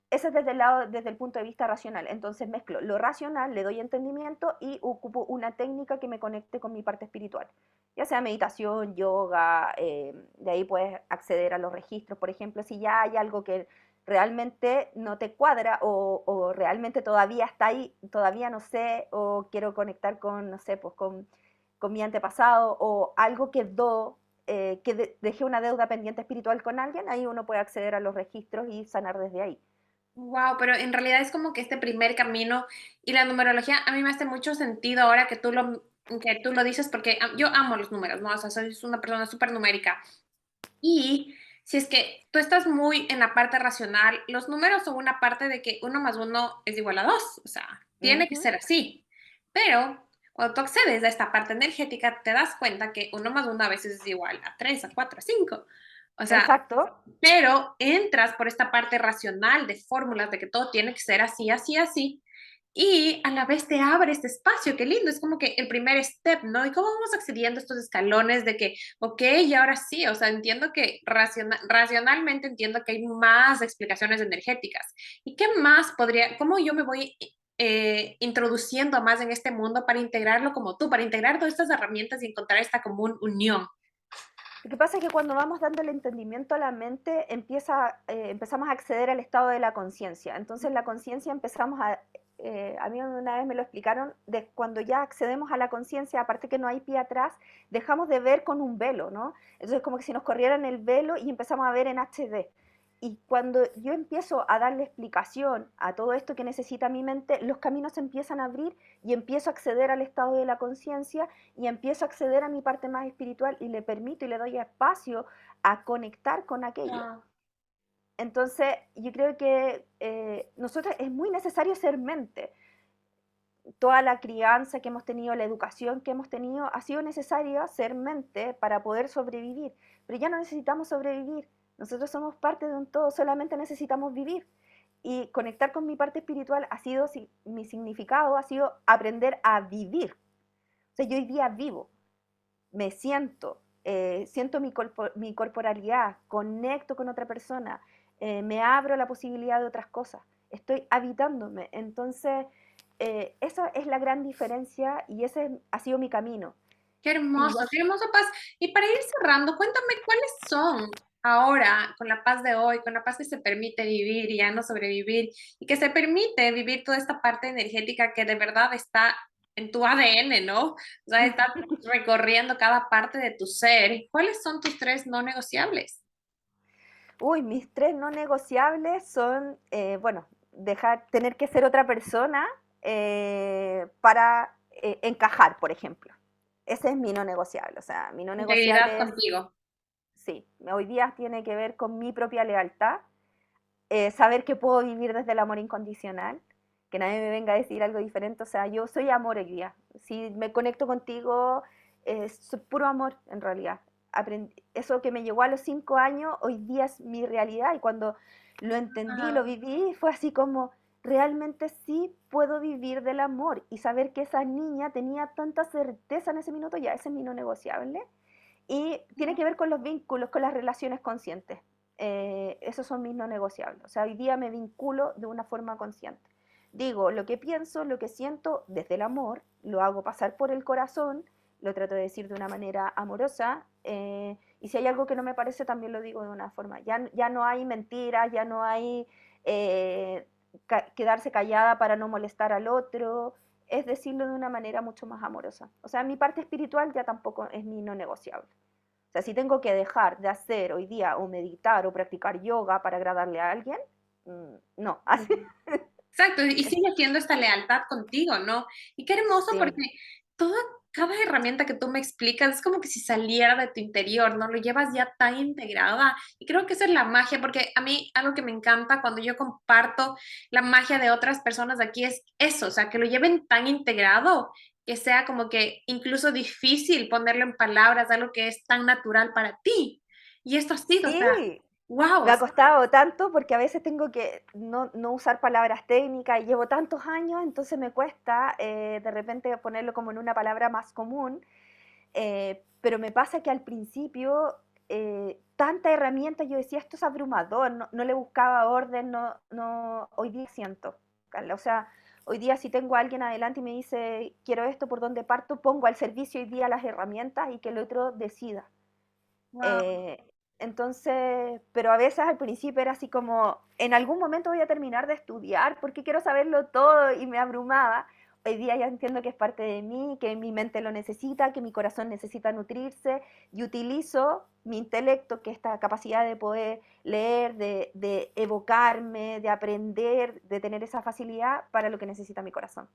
Ese es desde el punto de vista racional. Entonces mezclo lo racional, le doy entendimiento y ocupo una técnica que me conecte con mi parte espiritual. Ya sea meditación, yoga, de ahí puedes acceder a los registros, por ejemplo, si ya hay algo que realmente no te cuadra o realmente todavía está ahí, todavía no sé, o quiero conectar con, no sé, pues con mi antepasado o algo quedó, dejé una deuda pendiente espiritual con alguien, ahí uno puede acceder a los registros y sanar desde ahí. Wow, pero en realidad es como que este primer camino y la numerología a mí me hace mucho sentido ahora que tú lo dices porque yo amo los números, ¿no? O sea, soy una persona súper numérica. Y si es que tú estás muy en la parte racional, los números son una parte de que uno más uno es igual a dos, o sea, tiene que Ujú. ser así. Pero cuando tú accedes a esta parte energética, te das cuenta que uno más uno a veces es igual a tres, a cuatro, a cinco. O sea, Exacto, pero entras por esta parte racional de fórmulas de que todo tiene que ser así, así, así, y a la vez te abre este espacio, qué lindo, es como que el primer step, ¿no? ¿Y cómo vamos accediendo a estos escalones de que, ok, y ahora sí, o sea, entiendo que racionalmente entiendo que hay más explicaciones energéticas. ¿Y qué más podría, cómo yo me voy introduciendo más en este mundo para integrarlo como tú, para integrar todas estas herramientas y encontrar esta común unión? lo que pasa es que cuando vamos dando el entendimiento a la mente, empezamos a acceder al estado de la conciencia. Entonces la conciencia a mí una vez me lo explicaron, de cuando ya accedemos a la conciencia, aparte que no hay pie atrás, dejamos de ver con un velo, ¿no? Entonces como que si nos corrieran el velo y empezamos a ver en HD. Y cuando yo empiezo a darle explicación a todo esto que necesita mi mente, los caminos se empiezan a abrir y empiezo a acceder al estado de la conciencia y empiezo a acceder a mi parte más espiritual y le permito y le doy espacio a conectar con aquello. Ah, Entonces, yo creo que nosotros es muy necesario ser mente. Toda la crianza que hemos tenido, la educación que hemos tenido, ha sido necesaria ser mente para poder sobrevivir. Pero ya no necesitamos sobrevivir. Nosotros somos parte de un todo, solamente necesitamos vivir. Y conectar con mi parte espiritual mi significado ha sido aprender a vivir. O sea, yo hoy día vivo, me siento, siento mi corporalidad, conecto con otra persona, me abro a la posibilidad de otras cosas, estoy habitándome. Entonces, esa es la gran diferencia y ese ha sido mi camino. Y ya, qué hermoso, Paz. Y para ir cerrando, cuéntame cuáles son ahora, con la paz de hoy, con la paz que se permite vivir y ya no sobrevivir, y que se permite vivir toda esta parte energética que de verdad está en tu ADN, ¿no? O sea, está recorriendo cada parte de tu ser. ¿Cuáles son tus tres no negociables? uy, mis 3 no negociables son, bueno, tener que ser otra persona para encajar, por ejemplo. Ese es mi no negociable. O sea, mi no Integridad negociable es, contigo. sí, hoy día tiene que ver con mi propia lealtad, saber que puedo vivir desde el amor incondicional, que nadie me venga a decir algo diferente. O sea, yo soy amor hoy día. Si me conecto contigo, es puro amor en realidad. Eso que me llegó a los 5 años, hoy día es mi realidad y cuando lo entendí, lo Ah, viví, fue así como, realmente sí puedo vivir del amor y saber que esa niña tenía tanta certeza en ese minuto, ya ese es mi no negociable. Y tiene que ver con los vínculos, con las relaciones conscientes. Esos son mis no negociables. O sea, hoy día me vinculo de una forma consciente. Digo lo que pienso, lo que siento desde el amor, lo hago pasar por el corazón, lo trato de decir de una manera amorosa, y si hay algo que no me parece, también lo digo de una forma. Ya no hay mentiras, ya no hay eh, quedarse callada para no molestar al otro, es decirlo de una manera mucho más amorosa. O sea, mi parte espiritual ya tampoco es mi no negociable. O sea, si tengo que dejar de hacer hoy día o meditar o practicar yoga para agradarle a alguien, no, así. Exacto, y sigue siendo esta lealtad contigo, ¿no? Y qué hermoso Sí, porque toda, cada herramienta que tú me explicas es como que si saliera de tu interior, ¿no? Lo llevas ya tan integrada. Y creo que esa es la magia, porque a mí algo que me encanta cuando yo comparto la magia de otras personas aquí es eso, o sea, que lo lleven tan integrado que sea como que incluso difícil ponerlo en palabras, algo que es tan natural para ti. Y esto ha sido, o sea, sí, wow, me ha costado tanto porque a veces tengo que no usar palabras técnicas y llevo tantos años, entonces me cuesta de repente ponerlo como en una palabra más común, pero me pasa que al principio tanta herramienta, yo decía, esto es abrumador, no le buscaba orden, hoy día siento, Carla, o sea, hoy día si tengo a alguien adelante y me dice, quiero esto, ¿por dónde parto? Pongo al servicio hoy día las herramientas y que el otro decida. wow. Eh, entonces, pero a veces al principio era así como, en algún momento voy a terminar de estudiar porque quiero saberlo todo y me abrumaba. Hoy día ya entiendo que es parte de mí, que mi mente lo necesita, que mi corazón necesita nutrirse y utilizo mi intelecto, que es esta capacidad de poder leer, de evocarme, de aprender, de tener esa facilidad para lo que necesita mi corazón.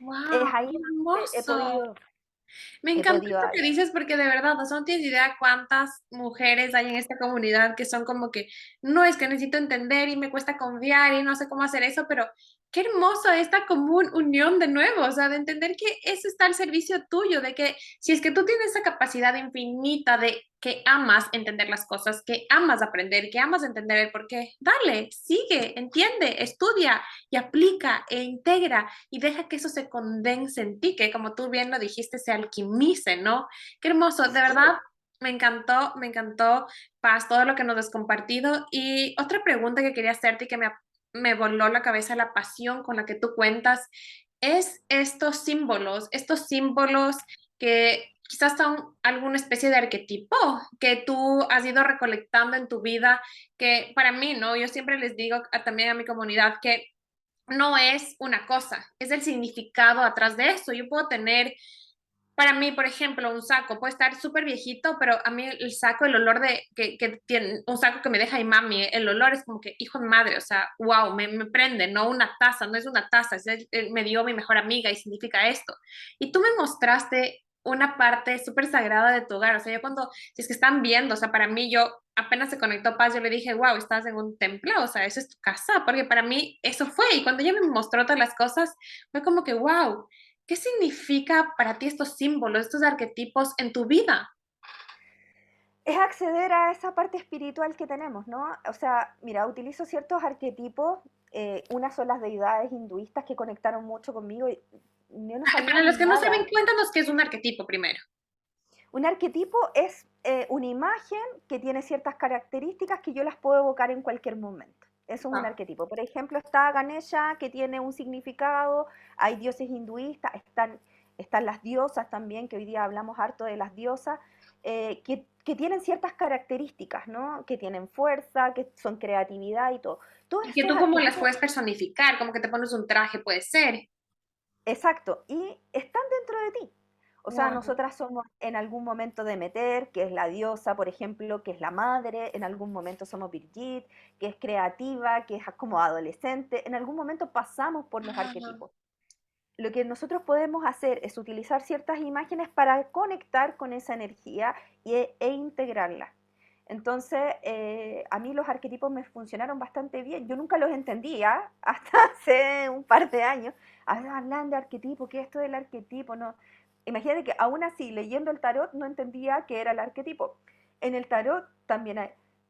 Es Wow, ahí qué donde hermoso. Me he encanta podido, esto que dices porque de verdad, o sea, no tienes idea cuántas mujeres hay en esta comunidad que son como que, no, es que necesito entender y me cuesta confiar y no sé cómo hacer eso, pero qué hermoso esta común unión de nuevo, o sea, de entender que eso está al servicio tuyo, de que si es que tú tienes esa capacidad infinita de que amas entender las cosas, que amas aprender, que amas entender el por qué, dale, sigue, entiende, estudia y aplica e integra y deja que eso se condense en ti, que como tú bien lo dijiste, se alquimice, ¿no? Qué hermoso, de sí, verdad, me encantó, Paz, todo lo que nos has compartido. Y otra pregunta que quería hacerte y que me voló la cabeza, la pasión con la que tú cuentas, es estos símbolos que quizás son alguna especie de arquetipo que tú has ido recolectando en tu vida, que para mí, ¿no? Yo siempre les digo también a mi comunidad que no es una cosa, es el significado atrás de eso. Yo puedo tener, para mí, por ejemplo, un saco, puede estar súper viejito, pero a mí el saco, el olor de, que tiene, un saco que me deja mi mami, el olor es como que, hijo de madre, o sea, wow, me prende, no una taza, no es una taza, me dio mi mejor amiga y significa esto. Y tú me mostraste una parte súper sagrada de tu hogar, o sea, yo cuando, si es que están viendo, o sea, para mí yo apenas se conectó Paz, yo le dije, wow, estás en un templo, o sea, eso es tu casa, porque para mí eso fue, y cuando ella me mostró todas las cosas, fue como que, wow, ¿qué significa para ti estos símbolos, estos arquetipos en tu vida? es acceder a esa parte espiritual que tenemos, ¿no? O sea, mira, utilizo ciertos arquetipos, unas son las deidades hinduistas que conectaron mucho conmigo y yo no Para sabía los que no saben, nada. cuéntanos qué es un arquetipo primero. Un arquetipo es una imagen que tiene ciertas características que yo las puedo evocar en cualquier momento. Eso es un Ah, arquetipo. Por ejemplo, está Ganesha, que tiene un significado, hay dioses hinduistas, están las diosas también, que hoy día hablamos harto de las diosas, que tienen ciertas características, ¿no? Que tienen fuerza, que son creatividad y todo. Todos y que estos tú como las arquetipos, puedes personificar, como que te pones un traje, puede ser. exacto, y están dentro de ti. O sea, Wow. nosotras somos en algún momento Demeter, que es la diosa, por ejemplo, que es la madre, en algún momento somos Birgit, que es creativa, que es como adolescente, en algún momento pasamos por los arquetipos. Lo que nosotros podemos hacer es utilizar ciertas imágenes para conectar con esa energía e integrarla. Entonces, a mí los arquetipos me funcionaron bastante bien. Yo nunca los entendía hasta hace un par de años. Hablan de arquetipo, ¿qué es esto del arquetipo? No. Imagínate que aún así, leyendo el tarot, no entendía qué era el arquetipo. En el tarot también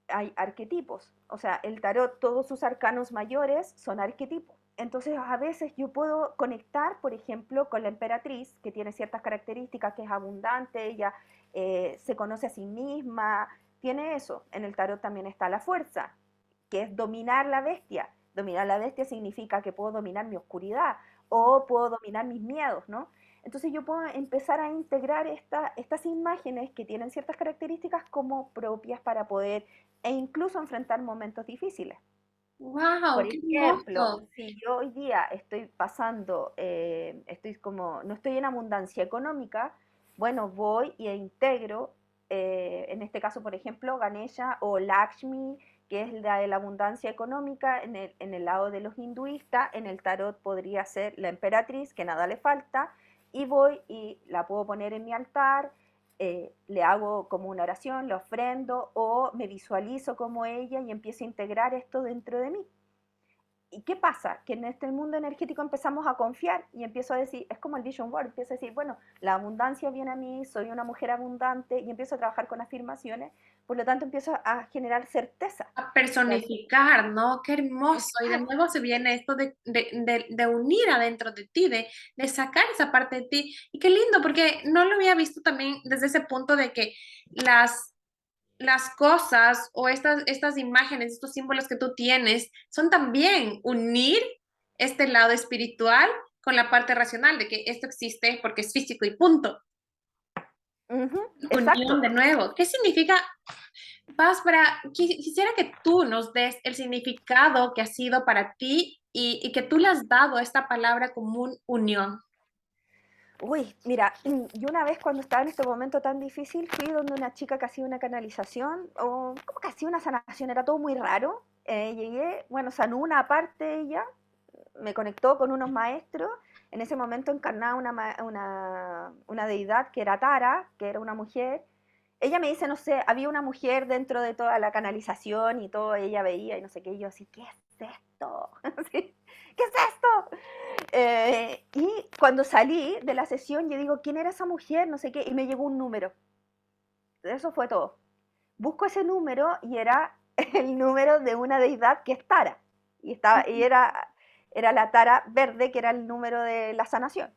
hay arquetipos. O sea, el tarot, todos sus arcanos mayores son arquetipos. Entonces, a veces yo puedo conectar, por ejemplo, con la emperatriz, que tiene ciertas características, que es abundante, ella se conoce a sí misma, tiene eso. En el tarot también está la fuerza, que es dominar la bestia. Dominar la bestia significa que puedo dominar mi oscuridad o puedo dominar mis miedos, ¿no? Entonces yo puedo empezar a integrar estas imágenes que tienen ciertas características como propias para poder e incluso enfrentar momentos difíciles. Por ¡Wow! ¡Qué ejemplo, hermoso! si yo hoy día estoy pasando, estoy como, no estoy en abundancia económica, bueno, voy e integro, en este caso, por ejemplo, Ganesha o Lakshmi, que es la de la abundancia económica, en el lado de los hinduistas, en el tarot podría ser la emperatriz, que nada le falta, y voy y la puedo poner en mi altar, le hago como una oración, le ofrendo o me visualizo como ella y empiezo a integrar esto dentro de mí. ¿Y qué pasa? Que en este mundo energético empezamos a confiar y empiezo a decir, es como el vision board, empiezo a decir, bueno, la abundancia viene a mí, soy una mujer abundante y empiezo a trabajar con afirmaciones, por lo tanto empiezo a generar certeza. A O sea, personificar, ¿no? Qué hermoso. Y de exacto. nuevo se viene esto de unir adentro de ti, de sacar esa parte de ti. Y qué lindo, porque no lo había visto también desde ese punto de que las cosas o estas imágenes, estos símbolos que tú tienes, son también unir este lado espiritual con la parte racional, de que esto existe porque es físico y punto. Ujú, Unión exacto. de nuevo. ¿Qué significa? Paz, quisiera que tú nos des el significado que ha sido para ti y que tú le has dado a esta palabra común unión. Uy, mira, yo una vez cuando estaba en este momento tan difícil, fui donde una chica que hacía una canalización, o como que hacía una sanación, era todo muy raro. Llegué, bueno, sanó una parte ella, me conectó con unos maestros. En ese momento encarnaba una deidad que era Tara, que era una mujer. Ella me dice, no sé, había una mujer dentro de toda la canalización y todo, ella veía y no sé qué, y yo así, ¿qué es esto? Así, ¿qué es esto? Y cuando salí de la sesión, yo digo, ¿quién era esa mujer? No sé qué, y me llegó un número. Eso fue todo. Busco ese número y era el número de una deidad que es Tara. Y era la Tara verde, que era el número de la sanación.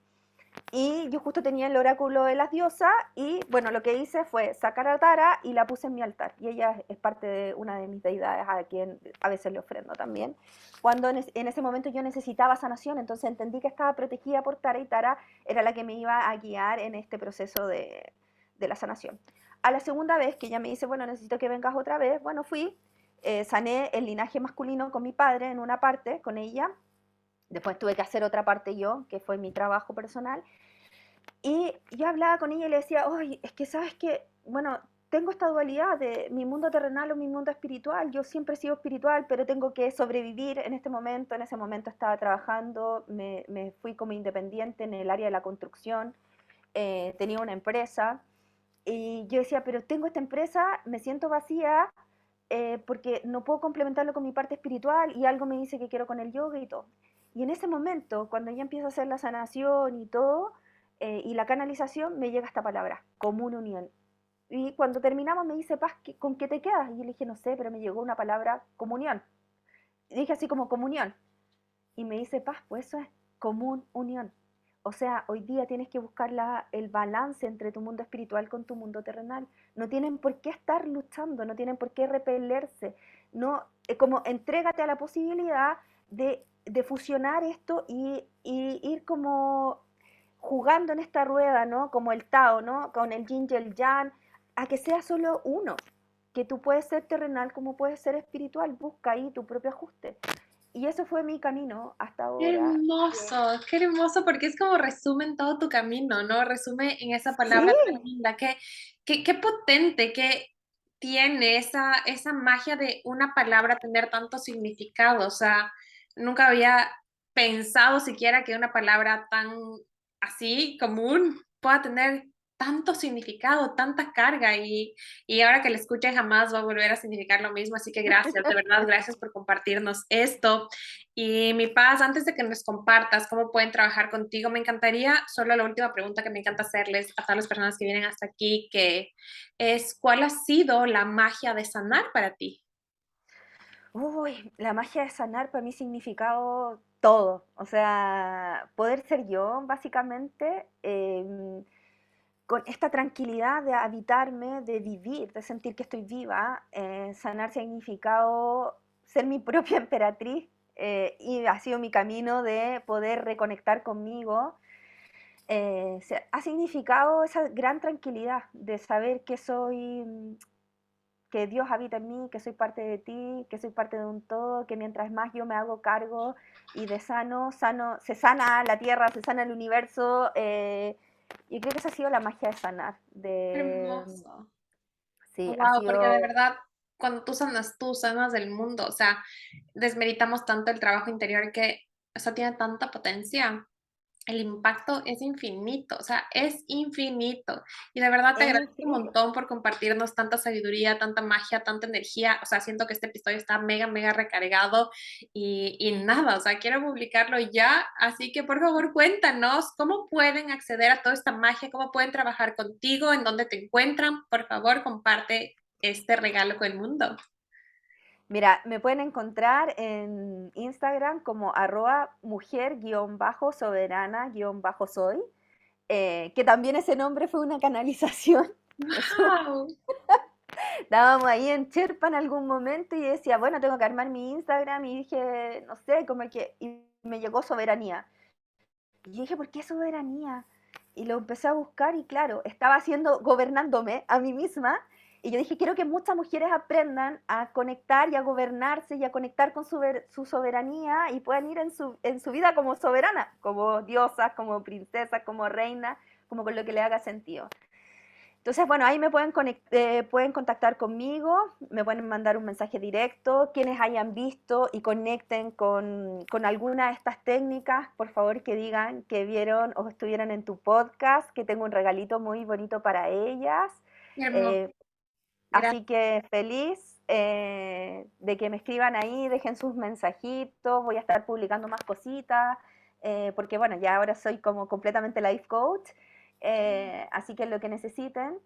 Y yo justo tenía el oráculo de las diosas y bueno, lo que hice fue sacar a Tara y la puse en mi altar. Y ella es parte de una de mis deidades a quien a veces le ofrendo también. Cuando en ese momento yo necesitaba sanación, entonces entendí que estaba protegida por Tara y Tara era la que me iba a guiar en este proceso de la sanación. A la segunda vez que ella me dice, bueno, necesito que vengas otra vez, bueno, fui, sané el linaje masculino con mi padre en una parte, con ella. Después tuve que hacer otra parte yo, que fue mi trabajo personal. Y yo hablaba con ella y le decía, oye, es que sabes que, bueno, tengo esta dualidad de mi mundo terrenal o mi mundo espiritual. Yo siempre he sido espiritual, pero tengo que sobrevivir en este momento. En ese momento estaba trabajando, me fui como independiente en el área de la construcción, tenía una empresa. Y yo decía, pero tengo esta empresa, me siento vacía porque no puedo complementarlo con mi parte espiritual y algo me dice que quiero con el yoga y todo. Y en ese momento, cuando ella empieza a hacer la sanación y todo, y la canalización, me llega esta palabra, común unión. Y cuando terminamos me dice, Paz, ¿con qué te quedas? Y yo le dije, no sé, pero me llegó una palabra, comunión. Y dije así como comunión. Y me dice, Paz, pues eso es común unión. O sea, hoy día tienes que buscar el balance entre tu mundo espiritual con tu mundo terrenal. No tienen por qué estar luchando, no tienen por qué repelerse. No, como entrégate a la posibilidad de fusionar esto y ir como jugando en esta rueda, ¿no? Como el Tao, ¿no? Con el Yin y el Yang, a que sea solo uno. Que tú puedes ser terrenal como puedes ser espiritual. Busca ahí tu propio ajuste. Y eso fue mi camino hasta ahora. Qué hermoso, porque es como resumen todo tu camino, ¿no? Resume en esa Sí, palabra tan linda. Qué potente que tiene esa magia de una palabra tener tanto significado. O sea, nunca había pensado siquiera que una palabra tan así común pueda tener tanto significado, tanta carga y ahora que la escuche jamás va a volver a significar lo mismo. Así que gracias, de verdad, gracias por compartirnos esto. Y mi Paz, antes de que nos compartas cómo pueden trabajar contigo, me encantaría, solo la última pregunta que me encanta hacerles a todas las personas que vienen hasta aquí, que es, ¿cuál ha sido la magia de sanar para ti? uy, la magia de sanar para mí significado. todo, o sea, poder ser yo, básicamente, con esta tranquilidad de habitarme, de vivir, de sentir que estoy viva. Sanar significado ser mi propia emperatriz, y ha sido mi camino de poder reconectar conmigo. Ha significado esa gran tranquilidad de saber que soy, que Dios habita en mí, que soy parte de ti, que soy parte de un todo, que mientras más yo me hago cargo y de se sana la tierra, se sana el universo. Y creo que esa ha sido la magia de sanar. Hermoso. Sí, ha Wow, porque de sido. verdad, cuando tú sanas del mundo, o sea, desmeritamos tanto el trabajo interior que, o sea, tiene tanta potencia. El impacto es infinito, o sea, es infinito. Y de verdad te Es agradezco un infinito. montón por compartirnos tanta sabiduría, tanta magia, tanta energía. O sea, siento que este episodio está mega, mega recargado y nada, o sea, quiero publicarlo ya. Así que por favor cuéntanos cómo pueden acceder a toda esta magia, cómo pueden trabajar contigo, en dónde te encuentran. Por favor, comparte este regalo con el mundo. Mira, me pueden encontrar en Instagram como @mujer-soberana-soy, que también ese nombre fue una canalización. Eso, ¡Wow! estábamos ahí en Cherpa en algún momento y decía, bueno, tengo que armar mi Instagram y dije, no sé, como que, y me llegó soberanía. Y yo dije, ¿por qué soberanía? Y lo empecé a buscar y claro, estaba haciendo, gobernándome a mí misma. Y yo dije, quiero que muchas mujeres aprendan a conectar y a gobernarse y a conectar con su soberanía y puedan ir en su vida como soberana, como diosas, como princesas, como reina, como con lo que le haga sentido. Entonces, bueno, ahí pueden contactar conmigo, me pueden mandar un mensaje directo. Quienes hayan visto y conecten con alguna de estas técnicas, por favor que digan que vieron o estuvieron en tu podcast, que tengo un regalito muy bonito para ellas. Hermoso. Eh, Gracias. Así que feliz, de que me escriban ahí, dejen sus mensajitos, voy a estar publicando más cositas, porque bueno, ya ahora soy como completamente life coach. Así que lo que necesiten,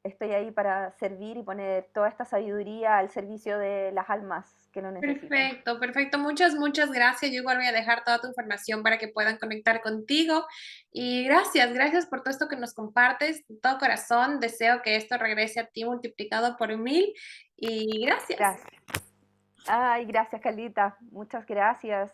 estoy ahí para servir y poner toda esta sabiduría al servicio de las almas que lo necesiten. Perfecto, perfecto. Muchas, muchas gracias. Yo igual voy a dejar toda tu información para que puedan conectar contigo. Y gracias, gracias por todo esto que nos compartes. De todo corazón, deseo que esto regrese a ti multiplicado por 1000. Y gracias. Gracias. Ay, gracias, Carlita. Muchas gracias.